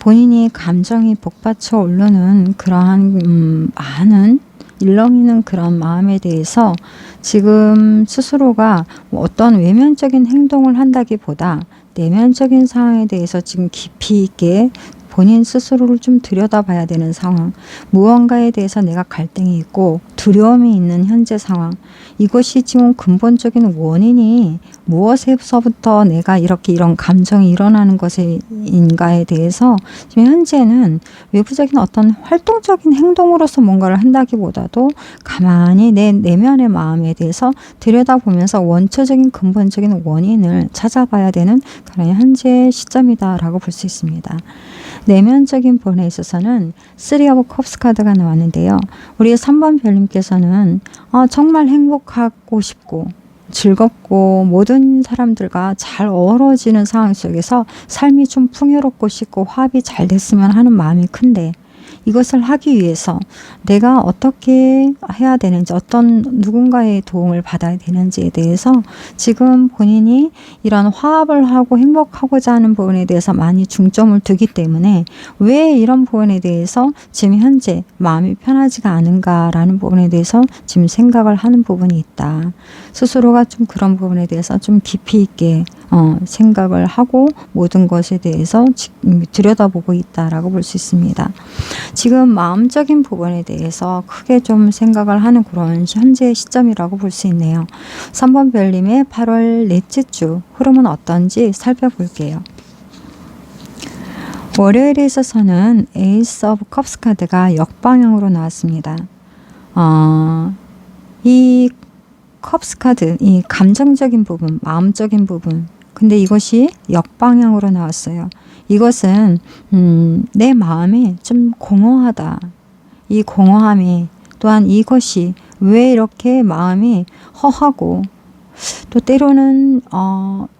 본인이 감정이 복받쳐 오르는 그러한 많은 일렁이는 그런 마음에 대해서 지금 스스로가 어떤 외면적인 행동을 한다기보다 내면적인 상황에 대해서 지금 깊이 있게 본인 스스로를 좀 들여다봐야 되는 상황, 무언가에 대해서 내가 갈등이 있고 두려움이 있는 현재 상황, 이것이 지금 근본적인 원인이 무엇에서부터 내가 이렇게 이런 감정이 일어나는 것인가에 대해서 지금 현재는 외부적인 어떤 활동적인 행동으로서 뭔가를 한다기보다도 가만히 내 내면의 마음에 대해서 들여다보면서 원초적인 근본적인 원인을 찾아봐야 되는 그런 현재 시점이다라고 볼 수 있습니다. 내면적인 부분에 있어서는 3 오브 컵스 카드가 나왔는데요. 우리 3번 별님께서는 정말 행복하고 싶고 즐겁고 모든 사람들과 잘 어우러지는 상황 속에서 삶이 좀 풍요롭고 싶고 화합이 잘 됐으면 하는 마음이 큰데 이것을 하기 위해서 내가 어떻게 해야 되는지, 어떤 누군가의 도움을 받아야 되는지에 대해서 지금 본인이 이런 화합을 하고 행복하고자 하는 부분에 대해서 많이 중점을 두기 때문에 왜 이런 부분에 대해서 지금 현재 마음이 편하지가 않은가라는 부분에 대해서 지금 생각을 하는 부분이 있다. 스스로가 좀 그런 부분에 대해서 좀 깊이 있게 생각을 하고 모든 것에 대해서 들여다보고 있다라고 볼 수 있습니다. 지금 마음적인 부분에 대해서 크게 좀 생각을 하는 그런 현재 시점이라고 볼 수 있네요. 3번 별님의 8월 넷째 주 흐름은 어떤지 살펴볼게요. 월요일에 있어서는 에이스 오브 컵스 카드가 역방향으로 나왔습니다. 이 컵스 카드, 이 감정적인 부분, 마음적인 부분, 근데 이것이 역방향으로 나왔어요. 이것은 내 마음이 좀 공허하다. 이 공허함이, 또한 이것이 왜 이렇게 마음이 허하고 또 때로는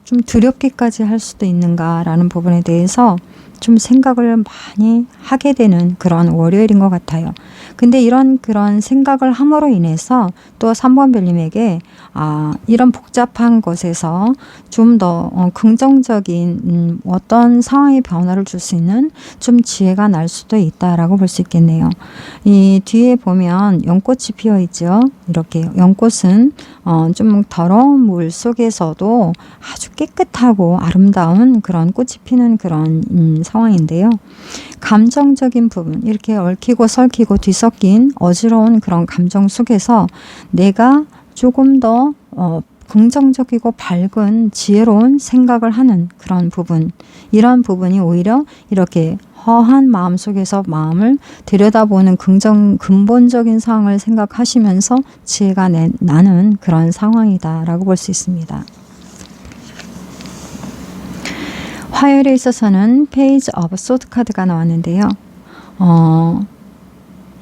좀 두렵기까지 할 수도 있는가라는 부분에 대해서 좀 생각을 많이 하게 되는 그런 월요일인 것 같아요. 근데 그런 생각을 함으로 인해서 또 3번 별님에게 이런 복잡한 것에서 좀 더 긍정적인 어떤 상황의 변화를 줄 수 있는 좀 지혜가 날 수도 있다라고 볼 수 있겠네요. 이 뒤에 보면 연꽃이 피어 있죠. 이렇게 연꽃은 좀 더러운 물 속에서도 아주 깨끗하고 아름다운 그런 꽃이 피는 그런 상황인데요. 감정적인 부분, 이렇게 얽히고 설키고 뒤섞인 어지러운 그런 감정 속에서 내가 조금 더 긍정적이고 밝은 지혜로운 생각을 하는 그런 부분, 이런 부분이 오히려 이렇게 허한 마음 속에서 마음을 들여다보는 근본적인 상황을 생각하시면서 지혜가 나는 그런 상황이다라고 볼 수 있습니다. 화요일에 있어서는 페이지 오브 소드 카드가 나왔는데요.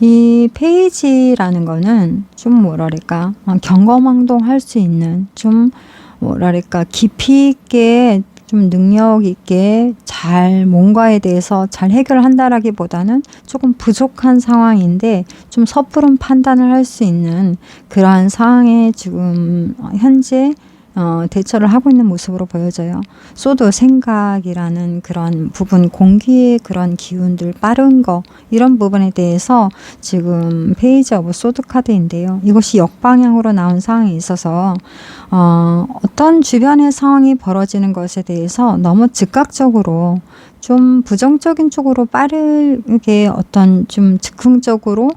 이 페이지라는 거는 좀 뭐랄까 경거망동할 수 있는 좀 뭐랄까 깊이 있게 좀 능력 있게 잘 뭔가에 대해서 잘 해결한다라기보다는 조금 부족한 상황인데 좀 섣부른 판단을 할 수 있는 그러한 상황에 지금 현재 대처를 하고 있는 모습으로 보여져요. 소드 생각이라는 그런 부분, 공기의 그런 기운들, 빠른 거, 이런 부분에 대해서 지금 페이지 오브 소드 카드인데요. 이것이 역방향으로 나온 상황에 있어서 어떤 주변의 상황이 벌어지는 것에 대해서 너무 즉각적으로 좀 부정적인 쪽으로 빠르게 어떤 좀 즉흥적으로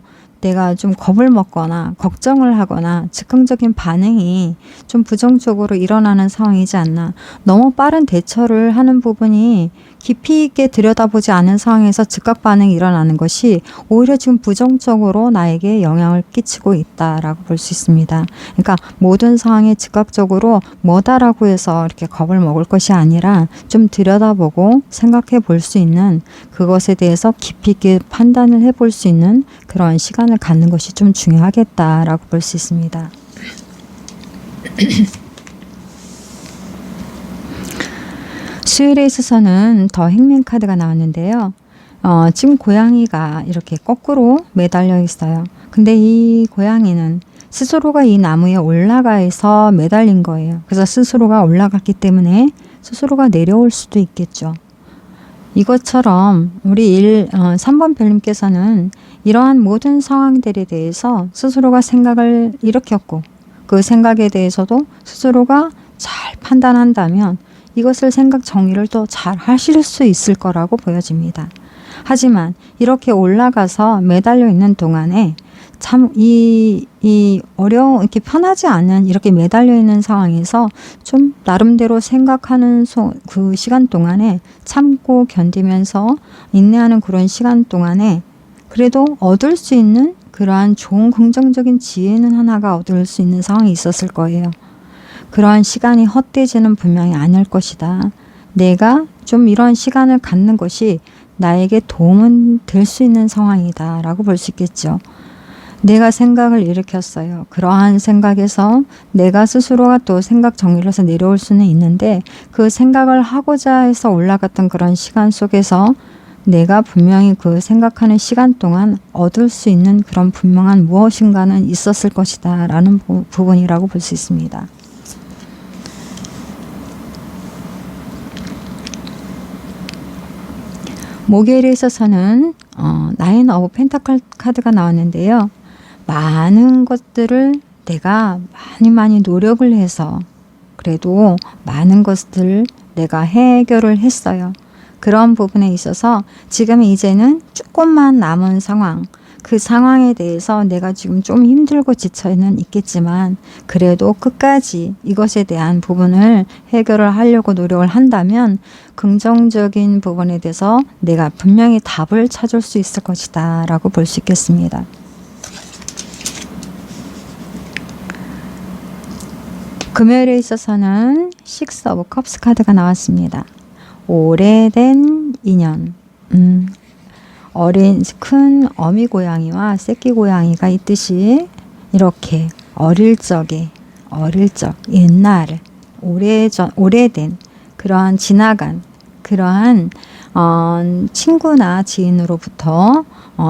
내가 좀 겁을 먹거나 걱정을 하거나 즉흥적인 반응이 좀 부정적으로 일어나는 상황이지 않나. 너무 빠른 대처를 하는 부분이 깊이 있게 들여다보지 않은 상황에서 즉각 반응이 일어나는 것이 오히려 지금 부정적으로 나에게 영향을 끼치고 있다라고 볼 수 있습니다. 그러니까 모든 상황에 즉각적으로 뭐다라고 해서 이렇게 겁을 먹을 것이 아니라 좀 들여다보고 생각해 볼 수 있는, 그것에 대해서 깊이 있게 판단을 해볼 수 있는 그런 시간을 갖는 것이 좀 중요하겠다라고 볼 수 있습니다. 수요일에 있어서는 더 행맨 카드가 나왔는데요. 지금 고양이가 이렇게 거꾸로 매달려 있어요. 근데 이 고양이는 스스로가 이 나무에 올라가서 매달린 거예요. 그래서 스스로가 올라갔기 때문에 스스로가 내려올 수도 있겠죠. 이것처럼 우리 3번 별님께서는 이러한 모든 상황들에 대해서 스스로가 생각을 일으켰고 그 생각에 대해서도 스스로가 잘 판단한다면 이것을 생각 정리를 또 잘 하실 수 있을 거라고 보여집니다. 하지만 이렇게 올라가서 매달려 있는 동안에 참 어려운, 이렇게 편하지 않은 이렇게 매달려 있는 상황에서 좀 나름대로 생각하는 그 시간 동안에 참고 견디면서 인내하는 그런 시간 동안에 그래도 얻을 수 있는 그러한 좋은 긍정적인 지혜는 하나가 얻을 수 있는 상황이 있었을 거예요. 그러한 시간이 헛되지는 분명히 않을 것이다. 내가 좀 이런 시간을 갖는 것이 나에게 도움은 될 수 있는 상황이다 라고 볼 수 있겠죠. 내가 생각을 일으켰어요. 그러한 생각에서 내가 스스로가 또 생각 정리를 해서 내려올 수는 있는데 그 생각을 하고자 해서 올라갔던 그런 시간 속에서 내가 분명히 그 생각하는 시간 동안 얻을 수 있는 그런 분명한 무엇인가는 있었을 것이다 라는 부분이라고 볼 수 있습니다. 목요일에 있어서는 나인 오브 펜타클 카드가 나왔는데요. 많은 것들을 내가 많이 노력을 해서 그래도 많은 것들을 내가 해결을 했어요. 그런 부분에 있어서 지금 이제는 조금만 남은 상황, 그 상황에 대해서 내가 지금 좀 힘들고 지쳐는 있겠지만 그래도 끝까지 이것에 대한 부분을 해결을 하려고 노력을 한다면 긍정적인 부분에 대해서 내가 분명히 답을 찾을 수 있을 것이다 라고 볼 수 있겠습니다. 금요일에 있어서는 식스 오브 컵스 카드가 나왔습니다. 오래된 인연, 큰 어미 고양이와 새끼 고양이가 있듯이 이렇게 어릴 적, 옛날, 오래된 그러한 지나간 그러한 친구나 지인으로부터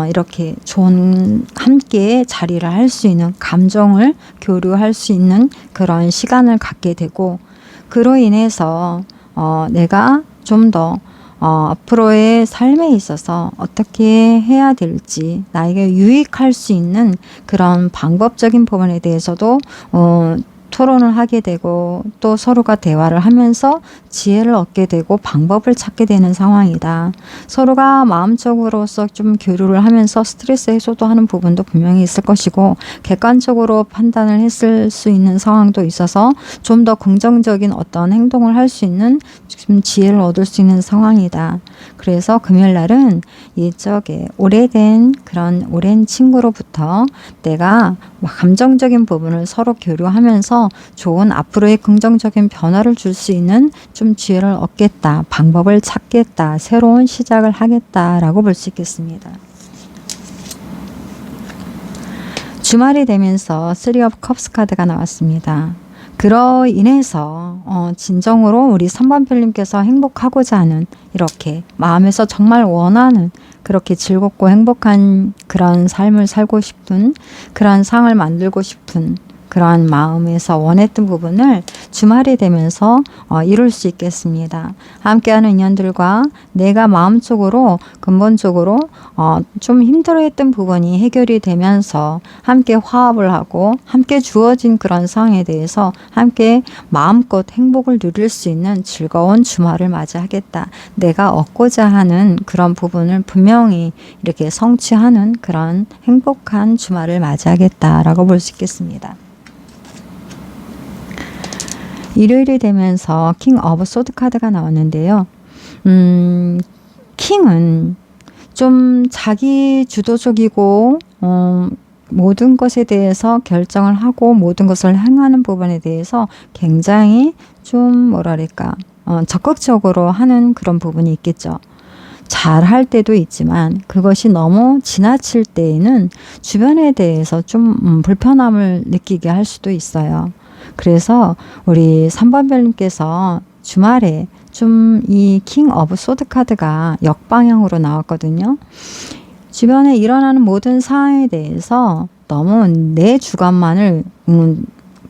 이렇게 좋은 함께 자리를 할 수 있는 감정을 교류할 수 있는 그런 시간을 갖게 되고 그로 인해서 내가 좀 더 앞으로의 삶에 있어서 어떻게 해야 될지 나에게 유익할 수 있는 그런 방법적인 부분에 대해서도 토론을 하게 되고 또 서로가 대화를 하면서 지혜를 얻게 되고 방법을 찾게 되는 상황이다. 서로가 마음적으로서 좀 교류를 하면서 스트레스 해소도 하는 부분도 분명히 있을 것이고 객관적으로 판단을 했을 수 있는 상황도 있어서 좀 더 긍정적인 어떤 행동을 할 수 있는 좀 지혜를 얻을 수 있는 상황이다. 그래서 금요일 날은 옛적에 오래된 그런 오랜 친구로부터 내가 감정적인 부분을 서로 교류하면서 좋은 앞으로의 긍정적인 변화를 줄 수 있는 좀 지혜를 얻겠다. 방법을 찾겠다. 새로운 시작을 하겠다라고 볼 수 있겠습니다. 주말이 되면서 3 of Cups 카드가 나왔습니다. 그로 인해서 진정으로 우리 3번 별님께서 행복하고자 하는 이렇게 마음에서 정말 원하는 그렇게 즐겁고 행복한 그런 삶을 살고 싶은 그런 상을 만들고 싶은 그러한 마음에서 원했던 부분을 주말이 되면서 이룰 수 있겠습니다. 함께하는 인연들과 내가 마음적으로 근본적으로 좀 힘들어했던 부분이 해결이 되면서 함께 화합을 하고 함께 주어진 그런 상황에 대해서 함께 마음껏 행복을 누릴 수 있는 즐거운 주말을 맞이하겠다. 내가 얻고자 하는 그런 부분을 분명히 이렇게 성취하는 그런 행복한 주말을 맞이하겠다라고 볼 수 있겠습니다. 일요일이 되면서 킹 오브 소드 카드가 나왔는데요. 킹은 좀 자기 주도적이고 모든 것에 대해서 결정을 하고 모든 것을 행하는 부분에 대해서 굉장히 좀 뭐랄까 적극적으로 하는 그런 부분이 있겠죠. 잘할 때도 있지만 그것이 너무 지나칠 때에는 주변에 대해서 좀 불편함을 느끼게 할 수도 있어요. 그래서 우리 3번 별님께서 주말에 좀 이 킹 오브 소드 카드가 역방향으로 나왔거든요. 주변에 일어나는 모든 상황에 대해서 너무 내 주관만을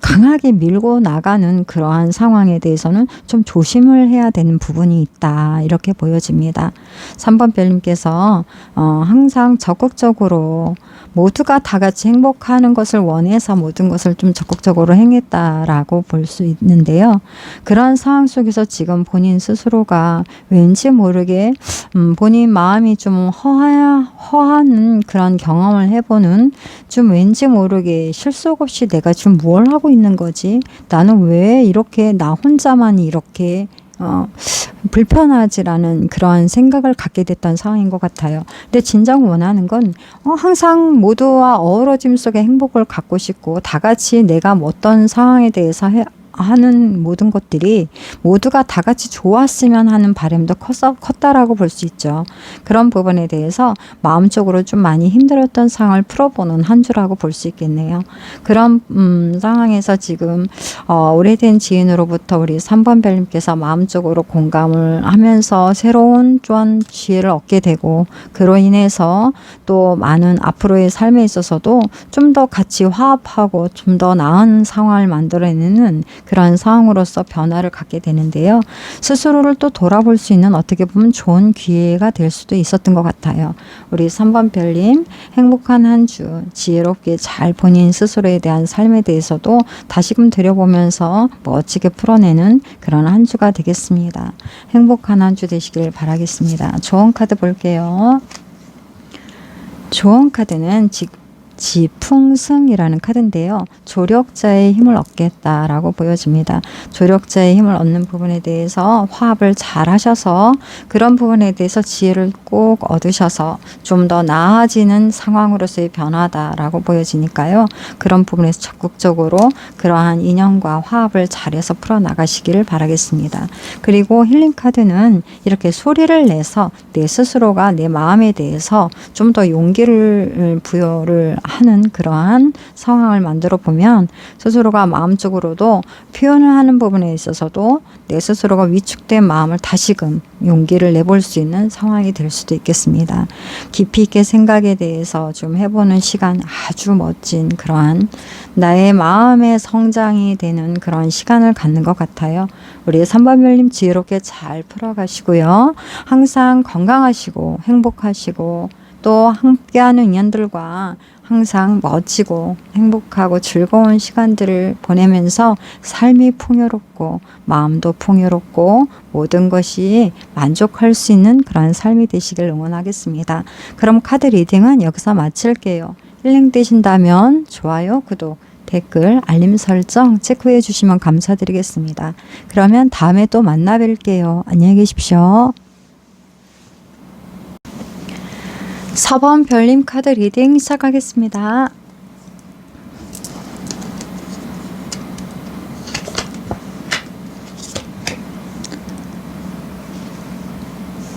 강하게 밀고 나가는 그러한 상황에 대해서는 좀 조심을 해야 되는 부분이 있다. 이렇게 보여집니다. 3번 별님께서 항상 적극적으로 모두가 다 같이 행복하는 것을 원해서 모든 것을 좀 적극적으로 행했다라고 볼 수 있는데요. 그런 상황 속에서 지금 본인 스스로가 왠지 모르게 본인 마음이 좀 허하는 그런 경험을 해보는 좀 왠지 모르게 실속 없이 내가 지금 뭘 하고 있는 거지? 나는 왜 이렇게 나 혼자만 이렇게 불편하지라는 그런 생각을 갖게 됐던 상황인 것 같아요. 근데 진정 원하는 건 항상 모두와 어우러짐 속에 행복을 갖고 싶고 다 같이 내가 어떤 상황에 대해서 하는 모든 것들이 모두가 다 같이 좋았으면 하는 바람도 컸다라고 볼 수 있죠. 그런 부분에 대해서 마음적으로 좀 많이 힘들었던 상황을 풀어보는 한 주라고 볼 수 있겠네요. 그런 상황에서 지금 오래된 지인으로부터 우리 3번 별님께서 마음적으로 공감을 하면서 새로운 또한 지혜를 얻게 되고, 그로 인해서 또 많은 앞으로의 삶에 있어서도 좀 더 같이 화합하고 좀 더 나은 상황을 만들어내는 그런 상황으로서 변화를 갖게 되는데요. 스스로를 또 돌아볼 수 있는 어떻게 보면 좋은 기회가 될 수도 있었던 것 같아요. 우리 3번 별님 행복한 한 주 지혜롭게 잘 본인 스스로에 대한 삶에 대해서도 다시금 들여보면서 멋지게 풀어내는 그런 한 주가 되겠습니다. 행복한 한 주 되시길 바라겠습니다. 조언 카드 볼게요. 조언 카드는 지풍승이라는 카드인데요. 조력자의 힘을 얻겠다라고 보여집니다. 조력자의 힘을 얻는 부분에 대해서 화합을 잘 하셔서 그런 부분에 대해서 지혜를 꼭 얻으셔서 좀 더 나아지는 상황으로서의 변화다라고 보여지니까요. 그런 부분에서 적극적으로 그러한 인연과 화합을 잘해서 풀어나가시기를 바라겠습니다. 그리고 힐링 카드는 이렇게 소리를 내서 내 스스로가 내 마음에 대해서 좀 더 용기를 부여를 하는 그러한 상황을 만들어 보면 스스로가 마음적으로도 표현을 하는 부분에 있어서도 내 스스로가 위축된 마음을 다시금 용기를 내볼 수 있는 상황이 될 수도 있겠습니다. 깊이 있게 생각에 대해서 좀 해보는 시간, 아주 멋진 그러한 나의 마음의 성장이 되는 그런 시간을 갖는 것 같아요. 우리 3번 별님 지혜롭게 잘 풀어가시고요. 항상 건강하시고 행복하시고 또 함께하는 인연들과 항상 멋지고 행복하고 즐거운 시간들을 보내면서 삶이 풍요롭고 마음도 풍요롭고 모든 것이 만족할 수 있는 그런 삶이 되시길 응원하겠습니다. 그럼 카드 리딩은 여기서 마칠게요. 힐링 되신다면 좋아요, 구독, 댓글, 알림 설정 체크해 주시면 감사드리겠습니다. 그러면 다음에 또 만나 뵐게요. 안녕히 계십시오. 4번 별님 카드 리딩 시작하겠습니다.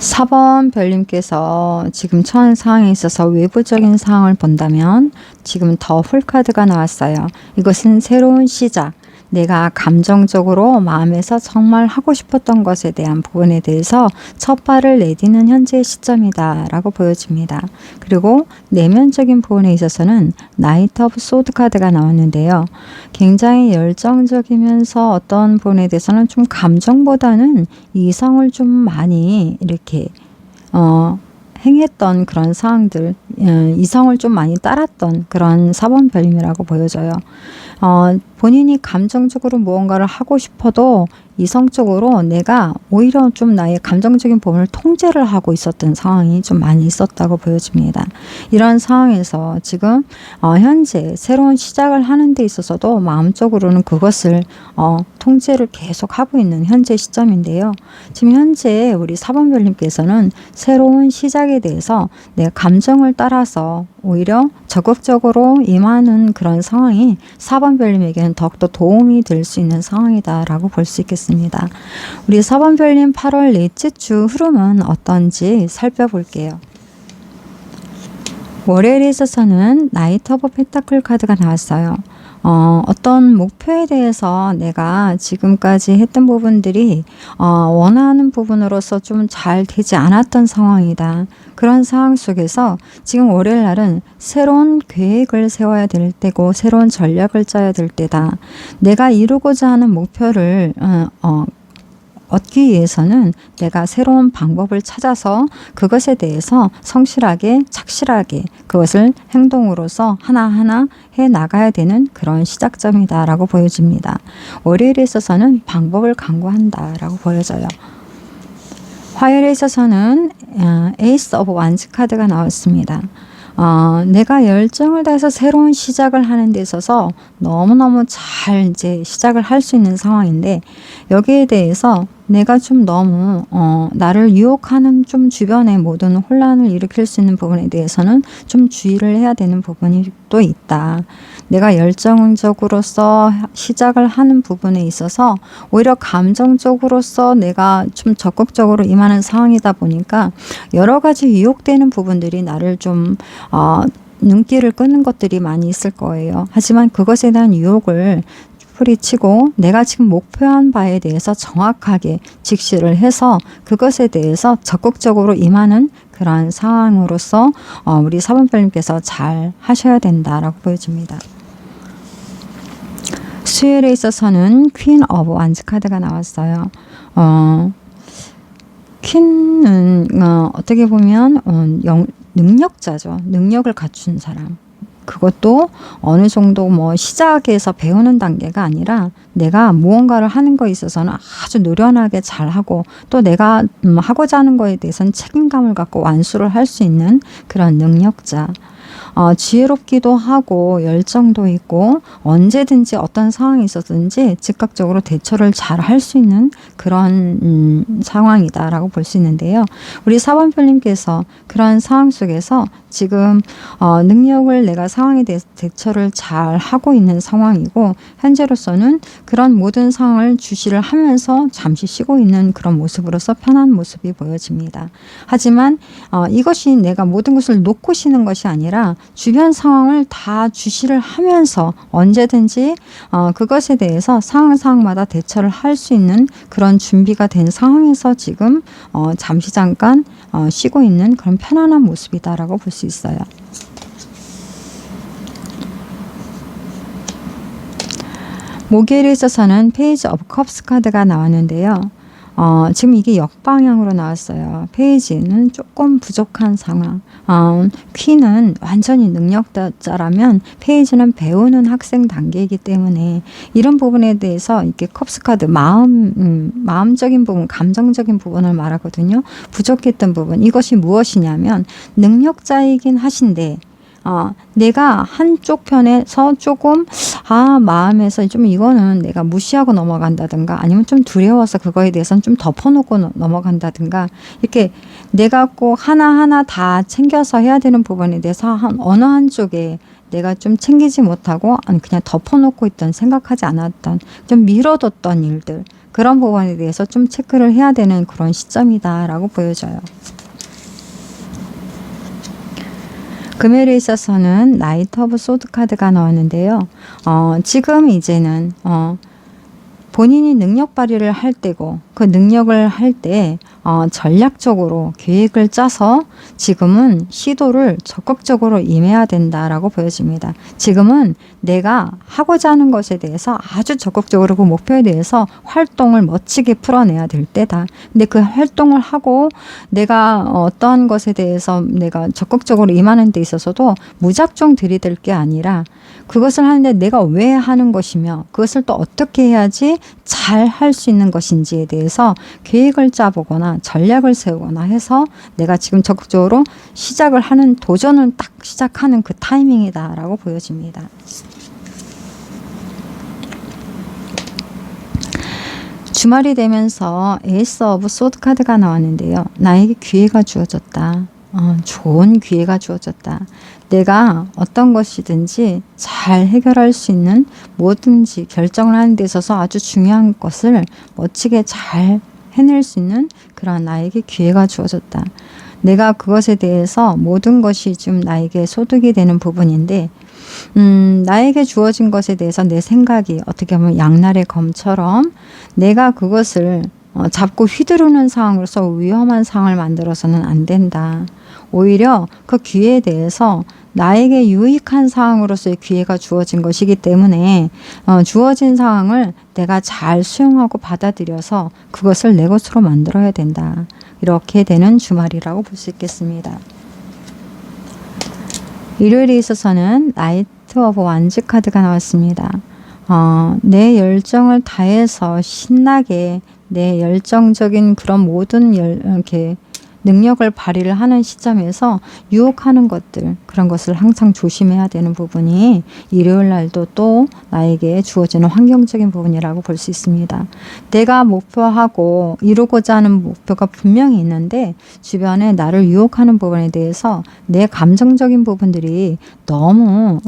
4번 별님께서 지금 처한 상황에 있어서 외부적인 상황을 본다면 지금 더 훌 카드가 나왔어요. 이것은 새로운 시작, 내가 감정적으로 마음에서 정말 하고 싶었던 것에 대한 부분에 대해서 첫 발을 내디는 현재의 시점이다 라고 보여집니다. 그리고 내면적인 부분에 있어서는 나이트 오브 소드 카드가 나왔는데요. 굉장히 열정적이면서 어떤 부분에 대해서는 좀 감정보다는 이성을 좀 많이 이렇게 행했던 그런 상황들, 이성을 좀 많이 따랐던 그런 4번 별님이라고 보여져요. 본인이 감정적으로 무언가를 하고 싶어도 이성적으로 내가 오히려 좀 나의 감정적인 부분을 통제를 하고 있었던 상황이 좀 많이 있었다고 보여집니다. 이런 상황에서 지금 현재 새로운 시작을 하는 데 있어서도 마음적으로는 그것을 통제를 계속 하고 있는 현재 시점인데요. 지금 현재 우리 4번 별님께서는 새로운 시작에 대해서 내 감정을 따라서 오히려 적극적으로 임하는 그런 상황이 4번 별님에게는 더욱더 도움이 될 수 있는 상황이다 라고 볼 수 있겠습니다. 우리 4번 별님 8월 넷째 주 흐름은 어떤지 살펴볼게요. 월요일에 있어서는 나이트 오브 펜타클 카드가 나왔어요. 어떤 목표에 대해서 내가 지금까지 했던 부분들이 원하는 부분으로서 좀 잘 되지 않았던 상황이다. 그런 상황 속에서 지금 월요일 날은 새로운 계획을 세워야 될 때고 새로운 전략을 짜야 될 때다. 내가 이루고자 하는 목표를 얻기 위해서는 내가 새로운 방법을 찾아서 그것에 대해서 성실하게 착실하게 그것을 행동으로서 하나하나 해 나가야 되는 그런 시작점이다 라고 보여집니다. 월요일에 있어서는 방법을 강구한다 라고 보여져요. 화요일에 있어서는 에이스 오브 완즈 카드가 나왔습니다. 내가 열정을 다해서 새로운 시작을 하는 데 있어서 너무너무 잘 이제 시작을 할 수 있는 상황인데 여기에 대해서 내가 좀 너무 나를 유혹하는 좀 주변의 모든 혼란을 일으킬 수 있는 부분에 대해서는 좀 주의를 해야 되는 부분이 또 있다. 내가 열정적으로서 시작을 하는 부분에 있어서 오히려 감정적으로서 내가 좀 적극적으로 임하는 상황이다 보니까 여러 가지 유혹되는 부분들이 나를 좀 눈길을 끄는 것들이 많이 있을 거예요. 하지만 그것에 대한 유혹을 뿌리치고 내가 지금 목표한 바에 대해서 정확하게 직시를 해서 그것에 대해서 적극적으로 임하는 그러한 상황으로서 우리 사번별님께서 잘 하셔야 된다라고 보여집니다. 수요일에 있어서는 퀸 오브 완즈 카드가 나왔어요. 퀸은 어떻게 보면 능력자죠. 능력을 갖춘 사람. 그것도 어느 정도 뭐 시작에서 배우는 단계가 아니라 내가 무언가를 하는 거에 있어서는 아주 노련하게 잘하고 또 내가 하고자 하는 거에 대해서는 책임감을 갖고 완수를 할 수 있는 그런 능력자. 지혜롭기도 하고 열정도 있고 언제든지 어떤 상황이 있었든지 즉각적으로 대처를 잘 할 수 있는 그런 상황이다라고 볼 수 있는데요. 우리 사번별님께서 그런 상황 속에서 지금 능력을 내가 상황에 대해서 대처를 잘 하고 있는 상황이고 현재로서는 그런 모든 상황을 주시를 하면서 잠시 쉬고 있는 그런 모습으로서 편한 모습이 보여집니다. 하지만 이것이 내가 모든 것을 놓고 쉬는 것이 아니라 주변 상황을 다 주시를 하면서 언제든지 그것에 대해서 상황마다 대처를 할 수 있는 그런 준비가 된 상황에서 지금 잠시 잠깐 쉬고 있는 그런 편안한 모습이다라고 볼 수 있어요. 목요일에 있어서는 페이지 오브 컵스 카드가 나왔는데요. 지금 이게 역방향으로 나왔어요. 페이지는 조금 부족한 상황. 퀸은 완전히 능력자라면 페이지는 배우는 학생 단계이기 때문에 이런 부분에 대해서 이렇게 컵스 카드 마음적인 부분, 감정적인 부분을 말하거든요. 부족했던 부분. 이것이 무엇이냐면 능력자이긴 하신데 내가 한쪽 편에서 조금 마음에서 좀 이거는 내가 무시하고 넘어간다든가 아니면 좀 두려워서 그거에 대해서는 좀 덮어놓고 넘어간다든가 이렇게 내가 꼭 하나하나 다 챙겨서 해야 되는 부분에 대해서 어느 한쪽에 내가 좀 챙기지 못하고 그냥 덮어놓고 있던 생각하지 않았던 좀 미뤄뒀던 일들 그런 부분에 대해서 좀 체크를 해야 되는 그런 시점이다라고 보여져요. 금요일에 있어서는 나이트 오브 소드 카드가 나왔는데요. 지금 이제는 본인이 능력 발휘를 할 때고 그 능력을 할 때 전략적으로 계획을 짜서 지금은 시도를 적극적으로 임해야 된다라고 보여집니다. 지금은 내가 하고자 하는 것에 대해서 아주 적극적으로 그 목표에 대해서 활동을 멋지게 풀어내야 될 때다. 근데 그 활동을 하고 내가 어떠한 것에 대해서 내가 적극적으로 임하는 데 있어서도 무작정 들이댈 게 아니라 그것을 하는데 내가 왜 하는 것이며 그것을 또 어떻게 해야지 잘 할 수 있는 것인지에 대해서 계획을 짜보거나 전략을 세우거나 해서 내가 지금 적극적으로 시작을 하는 도전을 딱 시작하는 그 타이밍이다 라고 보여집니다. 주말이 되면서 에이스 오브 소드 카드가 나왔는데요. 나에게 기회가 주어졌다. 좋은 기회가 주어졌다. 내가 어떤 것이든지 잘 해결할 수 있는 뭐든지 결정을 하는 데 있어서 아주 중요한 것을 멋지게 잘 해낼 수 있는 그런 나에게 기회가 주어졌다. 내가 그것에 대해서 모든 것이 좀 나에게 소득이 되는 부분인데 나에게 주어진 것에 대해서 내 생각이 어떻게 보면 양날의 검처럼 내가 그것을 잡고 휘두르는 상황으로서 위험한 상황을 만들어서는 안 된다. 오히려 그 기회에 대해서 나에게 유익한 상황으로서의 기회가 주어진 것이기 때문에 주어진 상황을 내가 잘 수용하고 받아들여서 그것을 내 것으로 만들어야 된다. 이렇게 되는 주말이라고 볼 수 있겠습니다. 일요일에 있어서는 나이트 오브 완즈 카드가 나왔습니다. 내 열정을 다해서 신나게 내 열정적인 그런 모든 이렇게 능력을 발휘를 하는 시점에서 유혹하는 것들, 그런 것을 항상 조심해야 되는 부분이 일요일 날도 또 나에게 주어지는 환경적인 부분이라고 볼 수 있습니다. 내가 목표하고 이루고자 하는 목표가 분명히 있는데 주변에 나를 유혹하는 부분에 대해서 내 감정적인 부분들이 너무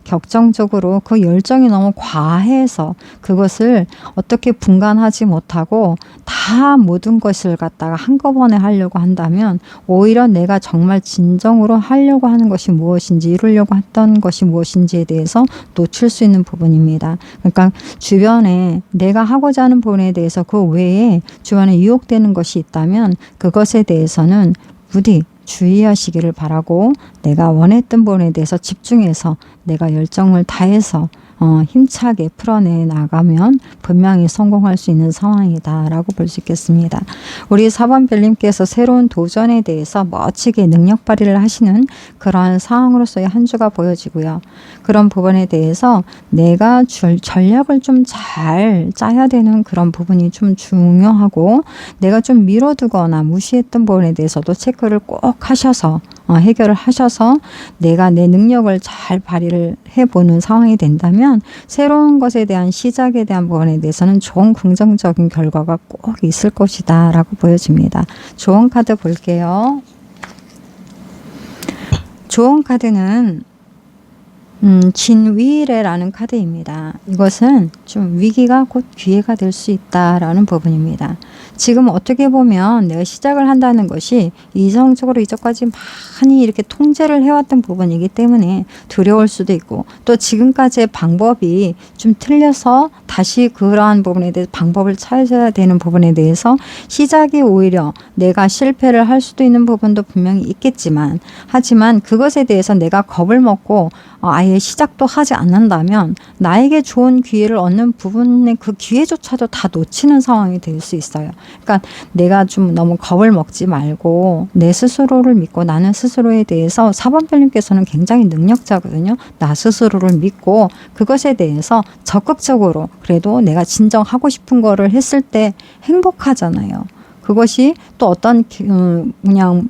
격정적으로 그 열정이 너무 과해서 그것을 어떻게 분간하지 못하고 다 모든 것을 갖다가 한꺼번에 하려고 한다면 오히려 내가 정말 진정으로 하려고 하는 것이 무엇인지, 이루려고 했던 것이 무엇인지에 대해서 놓칠 수 있는 부분입니다. 그러니까 주변에 내가 하고자 하는 부분에 대해서 그 외에 주변에 유혹되는 것이 있다면 그것에 대해서는 부디 주의하시기를 바라고, 내가 원했던 부분에 대해서 집중해서 내가 열정을 다해서 힘차게 풀어내 나가면 분명히 성공할 수 있는 상황이다 라고 볼 수 있겠습니다. 우리 4번 별님께서 새로운 도전에 대해서 멋지게 능력 발휘를 하시는 그러한 상황으로서의 한 주가 보여지고요. 그런 부분에 대해서 내가 전략을 좀 잘 짜야 되는 그런 부분이 좀 중요하고, 내가 좀 미뤄두거나 무시했던 부분에 대해서도 체크를 꼭 하셔서 해결을 하셔서 내가 내 능력을 잘 발휘를 해보는 상황이 된다면 새로운 것에 대한 시작에 대한 부분에 대해서는 좋은 긍정적인 결과가 꼭 있을 것이다 라고 보여집니다. 좋은 카드 볼게요. 좋은 카드는 진위례라는 카드입니다. 이것은 좀 위기가 곧 기회가 될 수 있다라는 부분입니다. 지금 어떻게 보면 내가 시작을 한다는 것이 이성적으로 이전까지 많이 이렇게 통제를 해왔던 부분이기 때문에 두려울 수도 있고, 또 지금까지의 방법이 좀 틀려서 다시 그러한 부분에 대해서 방법을 찾아야 되는 부분에 대해서 시작이 오히려 내가 실패를 할 수도 있는 부분도 분명히 있겠지만, 하지만 그것에 대해서 내가 겁을 먹고 아예 시작도 하지 않는다면 나에게 좋은 기회를 얻는 부분의 그 기회조차도 다 놓치는 상황이 될 수 있어요. 그러니까 내가 좀 너무 겁을 먹지 말고 내 스스로를 믿고, 나는 스스로에 대해서 4번 별님께서는 굉장히 능력자거든요. 나 스스로를 믿고 그것에 대해서 적극적으로, 그래도 내가 진정 하고 싶은 거를 했을 때 행복하잖아요. 그것이 또 어떤 그냥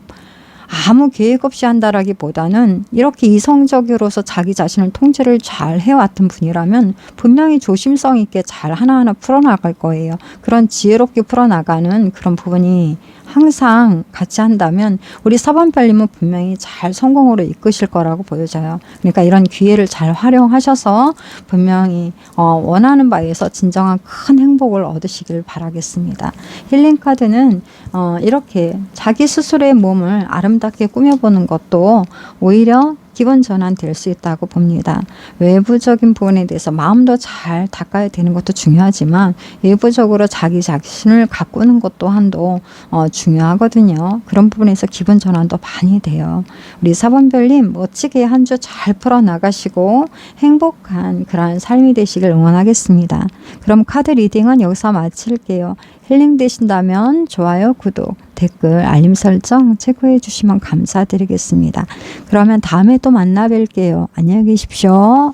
아무 계획 없이 한다라기보다는 이렇게 이성적으로서 자기 자신을 통제를 잘 해왔던 분이라면 분명히 조심성 있게 잘 하나하나 풀어나갈 거예요. 그런 지혜롭게 풀어나가는 그런 부분이 항상 같이 한다면 우리 4번 별님은 분명히 잘 성공으로 이끄실 거라고 보여져요. 그러니까 이런 기회를 잘 활용하셔서 분명히 원하는 바에서 진정한 큰 행복을 얻으시길 바라겠습니다. 힐링 카드는 이렇게 자기 스스로의 몸을 아름답게 꾸며보는 것도 오히려 기분 전환 될 수 있다고 봅니다. 외부적인 부분에 대해서 마음도 잘 닦아야 되는 것도 중요하지만 외부적으로 자기 자신을 가꾸는 것 또한도 중요하거든요. 그런 부분에서 기분 전환도 많이 돼요. 우리 4번 별님 멋지게 한 주 잘 풀어나가시고 행복한 그런 삶이 되시길 응원하겠습니다. 그럼 카드 리딩은 여기서 마칠게요. 힐링 되신다면 좋아요, 구독, 댓글, 알림 설정 체크해 주시면 감사드리겠습니다. 그러면 다음에 또 만나 뵐게요. 안녕히 계십시오.